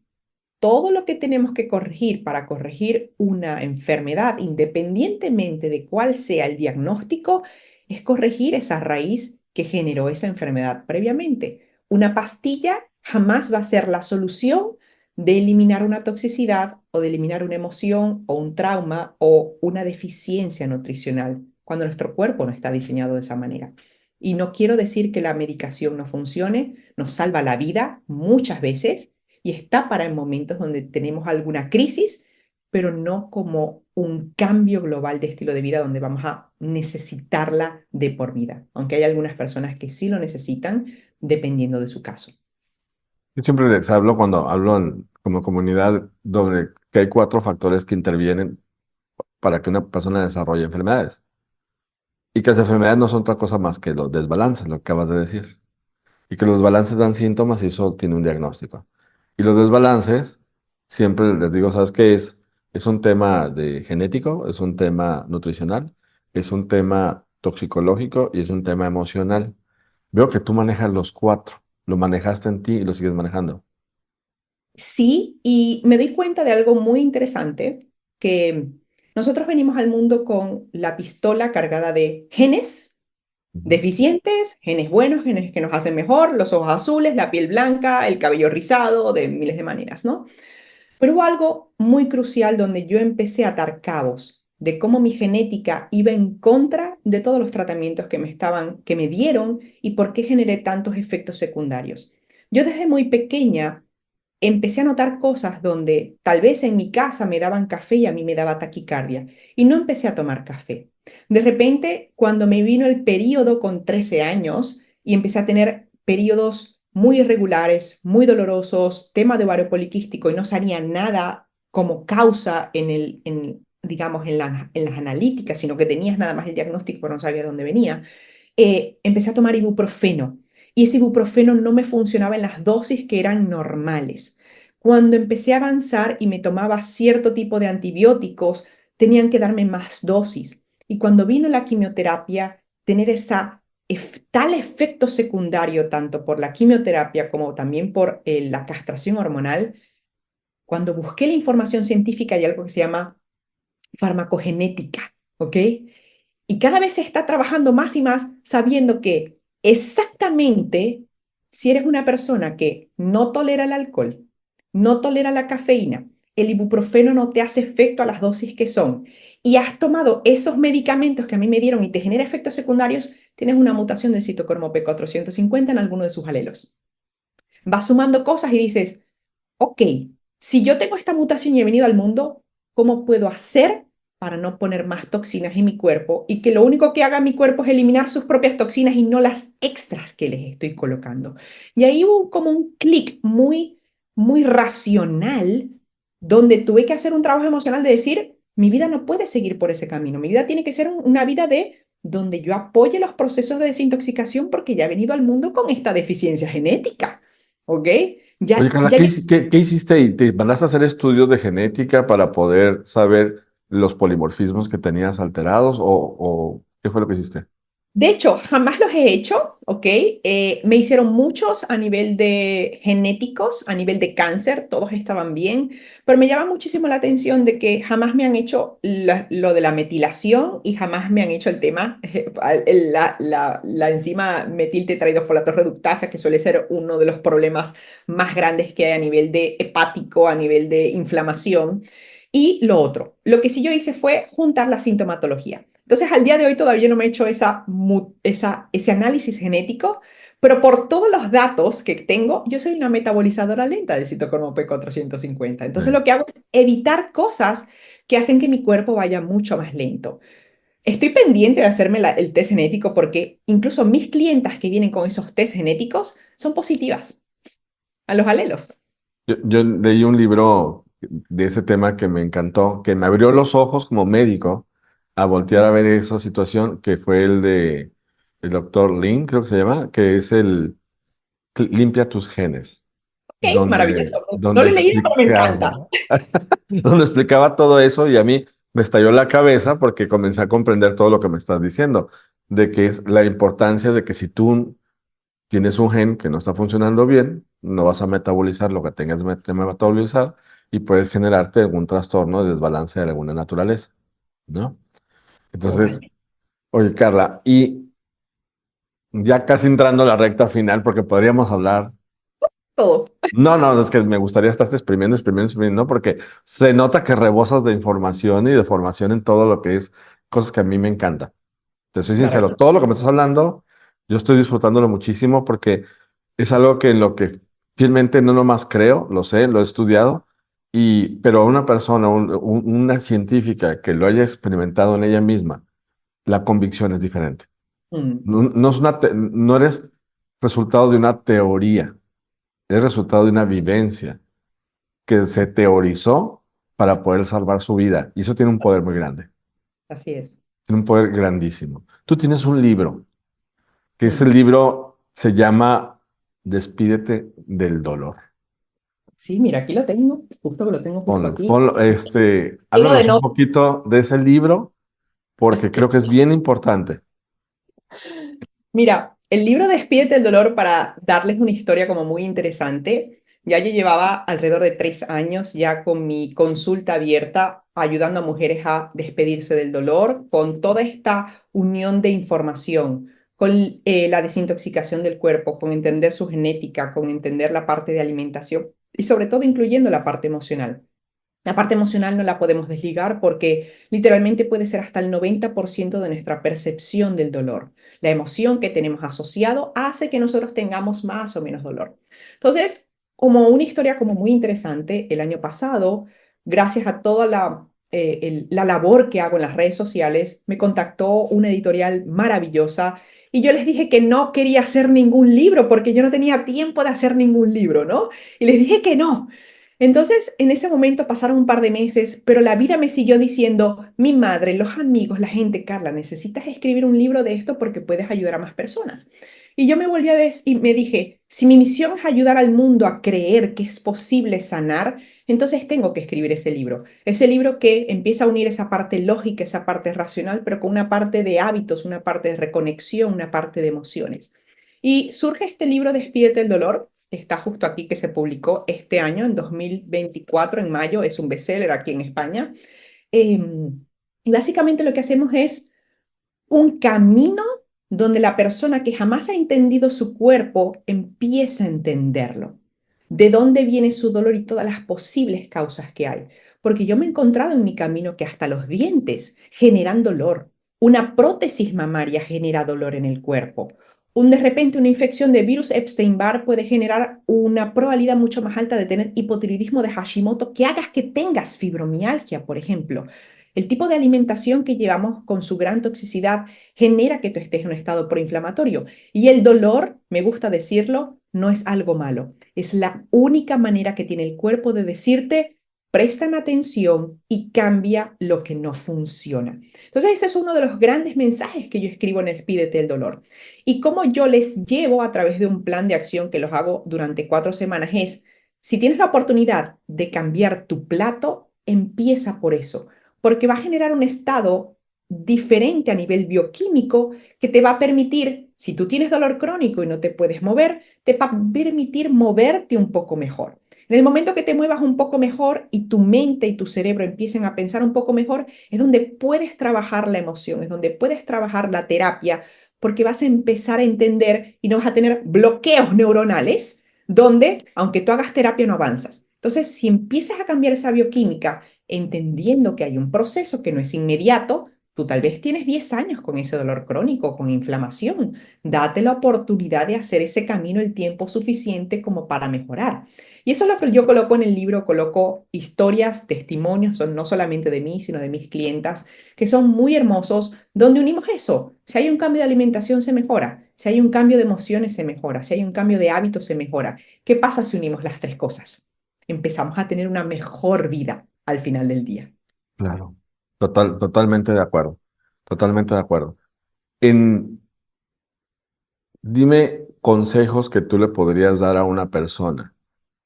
[SPEAKER 1] Todo lo que tenemos que corregir para corregir una enfermedad, independientemente de cuál sea el diagnóstico, es corregir esa raíz que generó esa enfermedad previamente. Una pastilla jamás va a ser la solución de eliminar una toxicidad o de eliminar una emoción o un trauma o una deficiencia nutricional cuando nuestro cuerpo no está diseñado de esa manera. Y no quiero decir que la medicación no funcione, nos salva la vida muchas veces y está para en momentos donde tenemos alguna crisis, pero no como un cambio global de estilo de vida donde vamos a necesitarla de por vida, aunque hay algunas personas que sí lo necesitan dependiendo de su caso.
[SPEAKER 2] Yo siempre les hablo cuando hablo como comunidad, donde que hay cuatro factores que intervienen para que una persona desarrolle enfermedades. Y que las enfermedades no son otra cosa más que los desbalances, lo que acabas de decir. Y que los balances dan síntomas y eso tiene un diagnóstico. Y los desbalances, siempre les digo, ¿sabes qué es? Es un tema de genético, es un tema nutricional, es un tema toxicológico y es un tema emocional. Veo que tú manejas los cuatro, lo manejaste en ti y lo sigues manejando.
[SPEAKER 1] Sí, y me doy cuenta de algo muy interesante, que nosotros venimos al mundo con la pistola cargada de genes
[SPEAKER 2] Ujú.
[SPEAKER 1] deficientes, genes buenos, genes que nos hacen mejor, los ojos azules, la piel blanca, el cabello rizado, de miles de maneras, ¿no? Pero hubo algo muy crucial donde yo empecé a atar cabos de cómo mi genética iba en contra de todos los tratamientos que me dieron y por qué generé tantos efectos secundarios. Yo desde muy pequeña empecé a notar cosas donde tal vez en mi casa me daban café y a mí me daba taquicardia y no empecé a tomar café. De repente, cuando me vino el periodo con 13 años y empecé a tener periodos muy irregulares, muy dolorosos, tema de ovario poliquístico y no sabía nada como causa digamos, en las analíticas, sino que tenías nada más el diagnóstico, pero no sabía de dónde venía, empecé a tomar ibuprofeno y ese ibuprofeno no me funcionaba en las dosis que eran normales. Cuando empecé a avanzar y me tomaba cierto tipo de antibióticos, tenían que darme más dosis. Y cuando vino la quimioterapia, tener tal efecto secundario, tanto por la quimioterapia como también por la castración hormonal, cuando busqué la información científica hay algo que se llama farmacogenética, ¿ok? Y cada vez se está trabajando más y más sabiendo que exactamente si eres una persona que no tolera el alcohol, no tolera la cafeína, el ibuprofeno no te hace efecto a las dosis que son, y has tomado esos medicamentos que a mí me dieron y te genera efectos secundarios, tienes una mutación del citocromo P450 en alguno de sus alelos. Vas sumando cosas y dices, ok, si yo tengo esta mutación y he venido al mundo, ¿cómo puedo hacer para no poner más toxinas en mi cuerpo y que lo único que haga mi cuerpo es eliminar sus propias toxinas y no las extras que les estoy colocando? Y ahí hubo como un clic muy racional donde tuve que hacer un trabajo emocional de decir, mi vida no puede seguir por ese camino, mi vida tiene que ser una vida de donde yo apoye los procesos de desintoxicación porque ya he venido al mundo con esta deficiencia genética, ¿ok?
[SPEAKER 2] Oye,
[SPEAKER 1] Ya,
[SPEAKER 2] Carla,
[SPEAKER 1] ya,
[SPEAKER 2] ¿qué hiciste ahí? ¿Te mandaste a hacer estudios de genética para poder saber los polimorfismos que tenías alterados o qué fue lo que hiciste?
[SPEAKER 1] de hecho, jamás los he hecho, ¿ok? Me hicieron muchos a nivel de genéticos, a nivel de cáncer, todos estaban bien, pero me llama muchísimo la atención de que jamás me han hecho lo de la metilación y jamás me han hecho el tema, la enzima metiltetraidofolato reductasa, que suele ser uno de los problemas más grandes que hay a nivel de hepático, a nivel de inflamación. Y lo otro, lo que sí yo hice fue juntar la sintomatología. Entonces, al día de hoy todavía no me he hecho ese análisis genético, pero por todos los datos que tengo, yo soy una metabolizadora lenta del citocromo P450. Entonces,
[SPEAKER 2] Sí.
[SPEAKER 1] lo que hago es evitar cosas que hacen que mi cuerpo vaya mucho más lento. Estoy pendiente de hacerme el test genético porque incluso mis clientas que vienen con esos test genéticos son positivas a los alelos.
[SPEAKER 2] Yo leí un libro de ese tema que me encantó, que me abrió los ojos como médico a voltear a ver esa situación, que fue el de el doctor Lin, creo que se llama, que es el Limpia tus genes,
[SPEAKER 1] Ok,
[SPEAKER 2] donde,
[SPEAKER 1] maravilloso. No
[SPEAKER 2] donde
[SPEAKER 1] lo he leído, pero me encanta.
[SPEAKER 2] explicaba, donde explicaba todo eso y a mí me estalló la cabeza porque comencé a comprender todo lo que me estás diciendo, de que es la importancia de que si tú tienes un gen que no está funcionando bien, no vas a metabolizar lo que tengas que metabolizar y puedes generarte algún trastorno de desbalance de alguna naturaleza, ¿no? Entonces,
[SPEAKER 1] Totalmente.
[SPEAKER 2] oye, Carla, y ya casi entrando a la recta final, porque podríamos hablar.
[SPEAKER 1] Todo.
[SPEAKER 2] No, no, es que me gustaría estarte exprimiendo, exprimiendo, exprimiendo, ¿no? Porque se nota que rebosas de información y de formación en todo lo que es cosas que a mí me encantan. Te soy sincero,
[SPEAKER 1] Maravilloso.
[SPEAKER 2] todo lo que me estás hablando, yo estoy disfrutándolo muchísimo porque es algo que en lo que fielmente no nomás creo, lo sé, lo he estudiado, pero una persona, una científica que lo haya experimentado en ella misma, la convicción es diferente.
[SPEAKER 1] Mm,
[SPEAKER 2] No, no eres resultado de una teoría, eres resultado de una vivencia que se teorizó para poder salvar su vida. Y eso tiene un poder muy grande,
[SPEAKER 1] así es.
[SPEAKER 2] tiene un poder grandísimo. Tú tienes un libro, que ese
[SPEAKER 1] Mm.
[SPEAKER 2] libro se llama Despídete del dolor.
[SPEAKER 1] Sí, mira, aquí lo tengo, justo que lo tengo justo
[SPEAKER 2] Ponlo,
[SPEAKER 1] aquí.
[SPEAKER 2] ponlo,
[SPEAKER 1] Lleno de
[SPEAKER 2] háblanos un
[SPEAKER 1] notas.
[SPEAKER 2] poquito de ese libro, porque creo que es bien importante.
[SPEAKER 1] Mira, el libro Despídete del dolor, para darles una historia como muy interesante. Ya yo llevaba alrededor de 3 años ya con mi consulta abierta, ayudando a mujeres a despedirse del dolor, con toda esta unión de información, con la desintoxicación del cuerpo, con entender su genética, con entender la parte de alimentación y sobre todo incluyendo la parte emocional. La parte emocional no la podemos desligar porque literalmente puede ser hasta el 90% de nuestra percepción del dolor. La emoción que tenemos asociado hace que nosotros tengamos más o menos dolor. Entonces, como una historia como muy interesante, el año pasado, gracias a toda la labor que hago en las redes sociales, me contactó una editorial maravillosa y yo les dije que no quería hacer ningún libro porque yo no tenía tiempo de hacer ningún libro, ¿no? Y les dije que no. Entonces, en ese momento pasaron un par de meses, pero la vida me siguió diciendo, mi madre, los amigos, la gente, Carla, necesitas escribir un libro de esto porque puedes ayudar a más personas. Y yo me volví y me dije, si mi misión es ayudar al mundo a creer que es posible sanar, entonces tengo que escribir ese libro. Ese libro que empieza a unir esa parte lógica, esa parte racional, pero con una parte de hábitos, una parte de reconexión, una parte de emociones. Y surge este libro, Despídete del dolor, que está justo aquí, que se publicó este año, en 2024, en mayo, es un bestseller aquí en España. Y básicamente lo que hacemos es un camino donde la persona que jamás ha entendido su cuerpo empieza a entenderlo. De dónde viene su dolor y todas las posibles causas que hay. Porque yo me he encontrado en mi camino que hasta los dientes generan dolor. Una prótesis mamaria genera dolor en el cuerpo. De repente una infección de virus Epstein-Barr puede generar una probabilidad mucho más alta de tener hipotiroidismo de Hashimoto que hagas que tengas fibromialgia, por ejemplo. El tipo de alimentación que llevamos con su gran toxicidad genera que tú estés en un estado proinflamatorio. Y el dolor, me gusta decirlo, no es algo malo. Es la única manera que tiene el cuerpo de decirte, préstame atención y cambia lo que no funciona. Entonces, ese es uno de los grandes mensajes que yo escribo en Despídete del dolor. Y cómo yo les llevo a través de un plan de acción que los hago durante 4 semanas es, si tienes la oportunidad de cambiar tu plato, empieza por eso porque va a generar un estado diferente a nivel bioquímico que te va a permitir, si tú tienes dolor crónico y no te puedes mover, te va a permitir moverte un poco mejor. En el momento que te muevas un poco mejor y tu mente y tu cerebro empiecen a pensar un poco mejor, es donde puedes trabajar la emoción, es donde puedes trabajar la terapia, porque vas a empezar a entender y no vas a tener bloqueos neuronales donde, aunque tú hagas terapia, no avanzas. Entonces, si empiezas a cambiar esa bioquímica entendiendo que hay un proceso que no es inmediato, tú tal vez tienes 10 años con ese dolor crónico, con inflamación. Date la oportunidad de hacer ese camino el tiempo suficiente como para mejorar. Y eso es lo que yo coloco en el libro, coloco historias, testimonios, son no solamente de mí, sino de mis clientas, que son muy hermosos, donde unimos eso. Si hay un cambio de alimentación, se mejora. Si hay un cambio de emociones, se mejora. Si hay un cambio de hábitos, se mejora. ¿Qué pasa si unimos las tres cosas? Empezamos a tener una mejor vida al final del día.
[SPEAKER 2] Claro. Totalmente de acuerdo. Totalmente de acuerdo. En, dime consejos que tú le podrías dar a una persona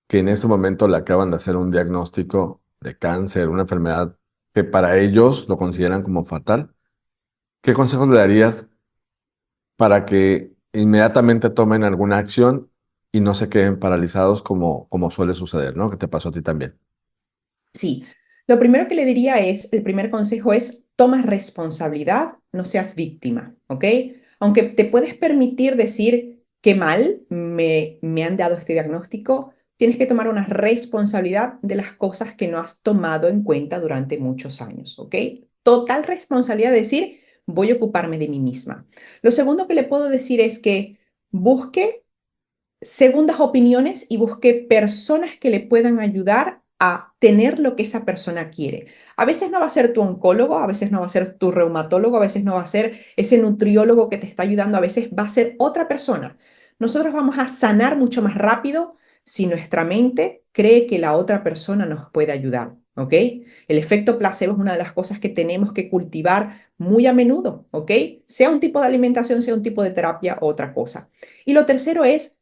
[SPEAKER 2] que en ese momento le acaban de hacer un diagnóstico de cáncer, una enfermedad que para ellos lo consideran como fatal. ¿Qué consejos le darías para que inmediatamente tomen alguna acción y no se queden paralizados como suele suceder, ¿no? Que te pasó a ti también.
[SPEAKER 1] Sí, lo primero que le diría es, el primer consejo es, toma responsabilidad, no seas víctima, ¿ok? Aunque te puedes permitir decir qué mal me han dado este diagnóstico, tienes que tomar una responsabilidad de las cosas que no has tomado en cuenta durante muchos años, ¿ok? Total responsabilidad de decir, voy a ocuparme de mí misma. Lo segundo que le puedo decir es que busque segundas opiniones y busque personas que le puedan ayudar a tener lo que esa persona quiere. A veces no va a ser tu oncólogo, a veces no va a ser tu reumatólogo, a veces no va a ser ese nutriólogo que te está ayudando, a veces va a ser otra persona. Nosotros vamos a sanar mucho más rápido si nuestra mente cree que la otra persona nos puede ayudar, ¿ok? El efecto placebo es una de las cosas que tenemos que cultivar muy a menudo, ¿ok? Sea un tipo de alimentación, sea un tipo de terapia, otra cosa. Y lo tercero es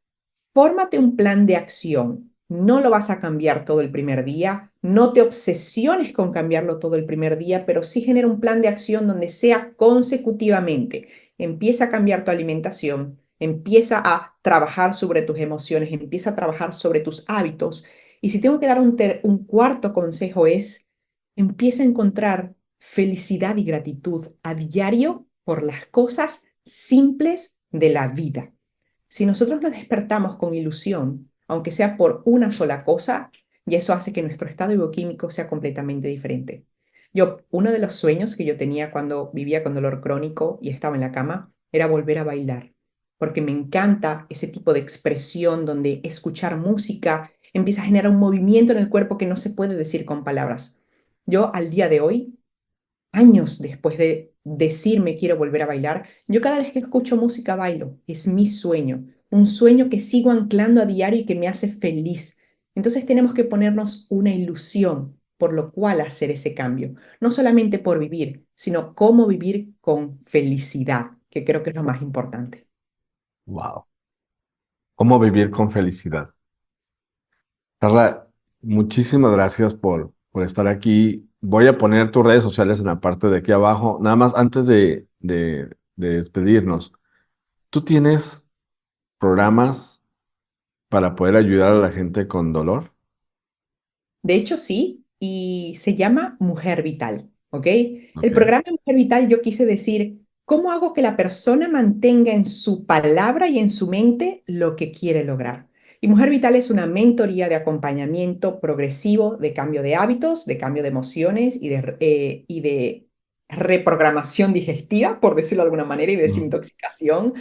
[SPEAKER 1] fórmate un plan de acción. No lo vas a cambiar todo el primer día, no te obsesiones con cambiarlo todo el primer día, pero sí genera un plan de acción donde sea consecutivamente. Empieza a cambiar tu alimentación, empieza a trabajar sobre tus emociones, empieza a trabajar sobre tus hábitos. Y si tengo que dar un cuarto consejo es, empieza a encontrar felicidad y gratitud a diario por las cosas simples de la vida. Si nosotros nos despertamos con ilusión, aunque sea por una sola cosa, y eso hace que nuestro estado bioquímico sea completamente diferente. Uno de los sueños que yo tenía cuando vivía con dolor crónico y estaba en la cama era volver a bailar, porque me encanta ese tipo de expresión donde escuchar música empieza a generar un movimiento en el cuerpo que no se puede decir con palabras. Yo al día de hoy años después de decirme quiero volver a bailar, yo cada vez que escucho música bailo. Es mi sueño, un sueño que sigo anclando a diario y que me hace feliz. Entonces tenemos que ponernos una ilusión por lo cual hacer ese cambio, no solamente por vivir, sino cómo vivir con felicidad, que creo que es lo más importante.
[SPEAKER 2] Wow. ¿Cómo vivir con felicidad? Carla, muchísimas gracias por estar aquí. Voy a poner tus redes sociales en la parte de aquí abajo. Nada más antes de despedirnos. ¿Tú tienes programas para poder ayudar a la gente con dolor?
[SPEAKER 1] De hecho, sí, y se llama Mujer Vital, ¿ok? El
[SPEAKER 2] Ok.
[SPEAKER 1] programa Mujer Vital yo quise decir, ¿cómo hago que la persona mantenga en su palabra y en su mente lo que quiere lograr? Y Mujer Vital es una mentoría de acompañamiento progresivo, de cambio de hábitos, de cambio de emociones y de reprogramación digestiva, por decirlo de alguna manera, y
[SPEAKER 2] Mm.
[SPEAKER 1] desintoxicación,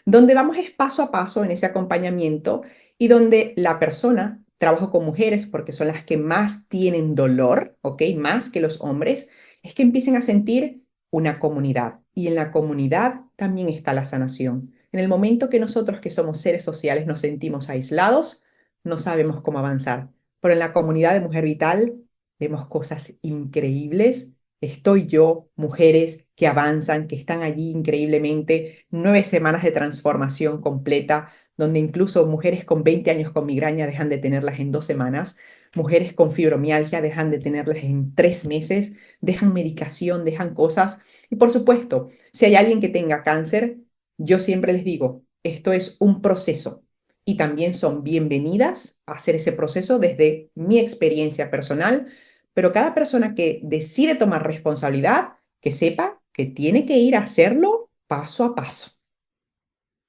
[SPEAKER 1] donde vamos es paso a paso en ese acompañamiento y donde la persona, trabajo con mujeres porque son las que más tienen dolor, ¿ok? Más que los hombres, es que empiecen a sentir una comunidad. Y en la comunidad también está la sanación. En el momento que nosotros que somos seres sociales nos sentimos aislados, no sabemos cómo avanzar. Pero en la comunidad de Mujer Vital vemos cosas increíbles. Estoy yo, mujeres que avanzan, que están allí increíblemente, 9 semanas de transformación completa donde incluso mujeres con 20 años con migraña dejan de tenerlas en 2 semanas, mujeres con fibromialgia dejan de tenerlas en 3 meses, dejan medicación, dejan cosas. Y por supuesto, si hay alguien que tenga cáncer, yo siempre les digo, esto es un proceso y también son bienvenidas a hacer ese proceso desde mi experiencia personal, pero cada persona que decide tomar responsabilidad, que sepa que tiene que ir a hacerlo paso a paso.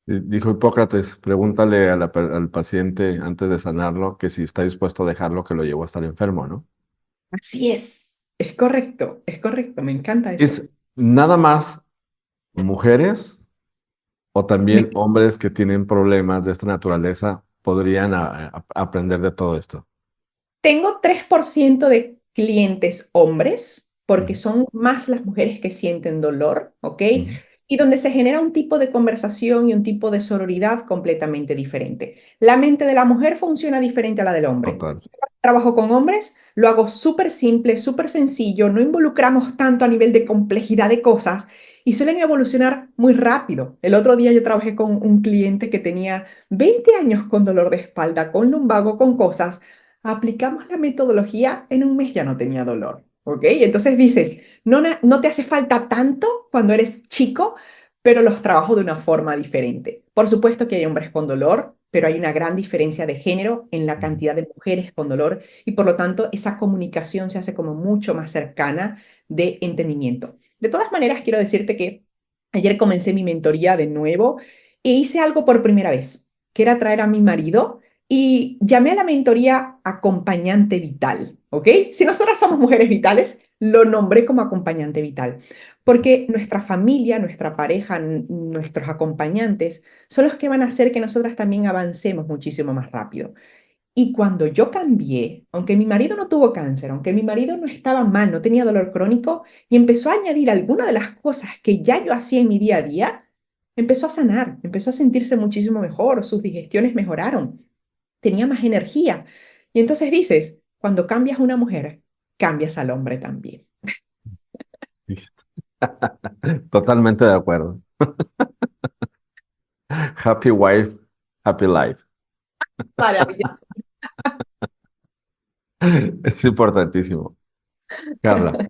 [SPEAKER 2] Dijo Hipócrates, pregúntale a al paciente antes de sanarlo que si está dispuesto a dejarlo que lo llevó a estar enfermo, ¿no?
[SPEAKER 1] Así es correcto, me encanta eso.
[SPEAKER 2] ¿Es nada más mujeres o también
[SPEAKER 1] Me-
[SPEAKER 2] hombres que tienen problemas de esta naturaleza podrían aprender de todo esto?
[SPEAKER 1] Tengo 3% de clientes hombres, porque
[SPEAKER 2] Ujú,
[SPEAKER 1] son más las mujeres que sienten dolor, ¿ok?
[SPEAKER 2] ujú.
[SPEAKER 1] Y donde se genera un tipo de conversación y un tipo de sororidad completamente diferente. La mente de la mujer funciona diferente a la del hombre.
[SPEAKER 2] Total.
[SPEAKER 1] Trabajo con hombres, lo hago súper simple, súper sencillo, no involucramos tanto a nivel de complejidad de cosas y suelen evolucionar muy rápido. El otro día yo trabajé con un cliente que tenía 20 años con dolor de espalda, con lumbago, con cosas. Aplicamos la metodología, en un mes ya no tenía dolor, ¿ok? Entonces dices, no, no te hace falta tanto cuando eres chico, pero los trabajo de una forma diferente. Por supuesto que hay hombres con dolor, pero hay una gran diferencia de género en la
[SPEAKER 2] Ujú.
[SPEAKER 1] cantidad de mujeres con dolor y por lo tanto esa comunicación se hace como mucho más cercana de entendimiento. De todas maneras, quiero decirte que ayer comencé mi mentoría de nuevo e hice algo por primera vez, que era traer a mi marido y llamé a la mentoría acompañante vital, ¿ok? Si nosotras somos mujeres vitales, lo nombré como acompañante vital, porque nuestra familia, nuestra pareja, nuestros acompañantes son los que van a hacer que nosotras también avancemos muchísimo más rápido. Y cuando yo cambié, aunque mi marido no tuvo cáncer, aunque mi marido no estaba mal, no tenía dolor crónico, y empezó a añadir algunas de las cosas que ya yo hacía en mi día a día, empezó a sanar, empezó a sentirse muchísimo mejor, sus digestiones mejoraron, tenía más energía. Y entonces dices, cuando cambias a una mujer, cambias al hombre también.
[SPEAKER 2] Sí. Totalmente de acuerdo. Happy wife, happy life.
[SPEAKER 1] Maravilloso.
[SPEAKER 2] Es importantísimo. Carla,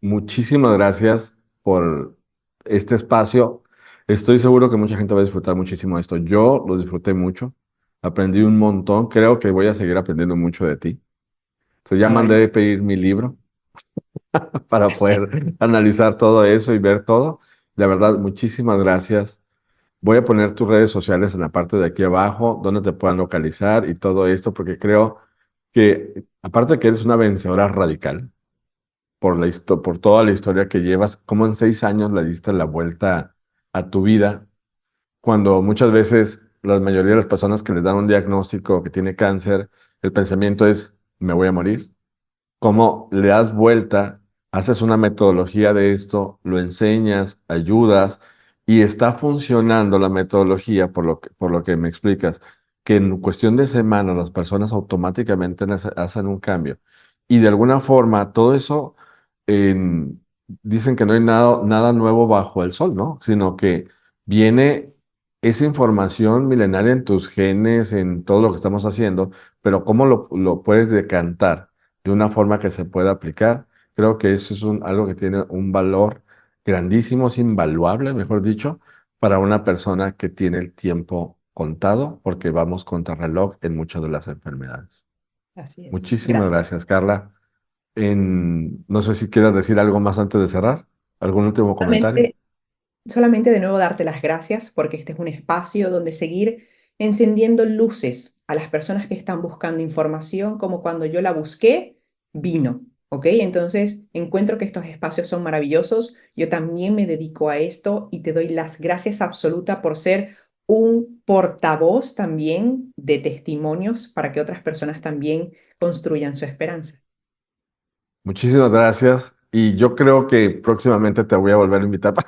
[SPEAKER 2] muchísimas gracias por este espacio. Estoy seguro que mucha gente va a disfrutar muchísimo de esto. Yo lo disfruté mucho, aprendí un montón. Creo que voy a seguir aprendiendo mucho de ti. Entonces ya
[SPEAKER 1] Maravilloso.
[SPEAKER 2] mandé pedir mi libro para
[SPEAKER 1] Así es.
[SPEAKER 2] poder analizar todo eso y ver todo. La verdad, muchísimas gracias. Voy a poner tus redes sociales en la parte de aquí abajo, donde te puedan localizar y todo esto, porque creo que, aparte de que eres una vencedora radical, por por toda la historia que llevas, cómo en 6 años le diste la vuelta a tu vida, cuando muchas veces la mayoría de las personas que les dan un diagnóstico que tiene cáncer, el pensamiento es, me voy a morir. Cómo le das vuelta, haces una metodología de esto, lo enseñas, ayudas y está funcionando la metodología por lo que me explicas. que en cuestión de semanas las personas automáticamente hacen un cambio. Y de alguna forma todo eso, en- dicen que no hay nada nuevo bajo el sol, ¿no? Sino que viene esa información milenaria en tus genes, en todo lo que estamos haciendo, pero cómo lo puedes decantar de una forma que se pueda aplicar. Creo que eso es algo que tiene un valor grandísimo, es invaluable, mejor dicho, para una persona que tiene el tiempo contado, porque vamos contra reloj en muchas de las enfermedades.
[SPEAKER 1] Así es.
[SPEAKER 2] Muchísimas
[SPEAKER 1] Gracias.
[SPEAKER 2] gracias, Carla. No sé si quieras decir algo más antes de cerrar. ¿Algún último comentario?
[SPEAKER 1] Solamente Solamente de nuevo darte las gracias porque este es un espacio donde seguir encendiendo luces a las personas que están buscando información, como cuando yo la busqué, vino, ¿ok? Entonces encuentro que estos espacios son maravillosos. Yo también me dedico a esto y te doy las gracias absoluta por ser un portavoz también de testimonios para que otras personas también construyan su esperanza.
[SPEAKER 2] Muchísimas gracias. Y yo creo que próximamente te voy a volver a invitar para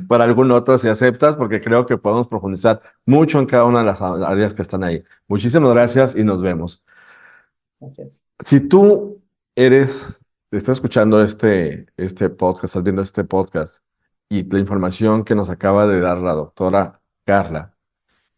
[SPEAKER 2] para algún otro si aceptas, porque creo que podemos profundizar mucho en cada una de las áreas que están ahí. Muchísimas gracias y nos vemos.
[SPEAKER 1] Gracias.
[SPEAKER 2] Si tú estás escuchando este podcast, estás viendo este podcast y la información que nos acaba de dar la doctora Carla,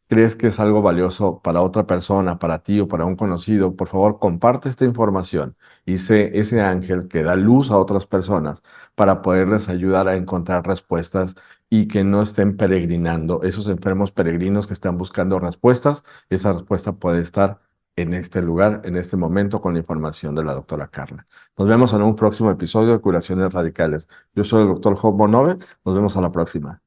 [SPEAKER 2] crees que es algo valioso para otra persona, para ti o para un conocido, por favor, comparte esta información y sé ese ángel que da luz a otras personas para poderles ayudar a encontrar respuestas y que no estén peregrinando, esos enfermos peregrinos que están buscando respuestas. Esa respuesta puede estar en este lugar, en este momento, con la información de la doctora Carla. Nos vemos en un próximo episodio de Curaciones Radicales. Yo soy el doctor Job Bonove. Nos vemos a la próxima.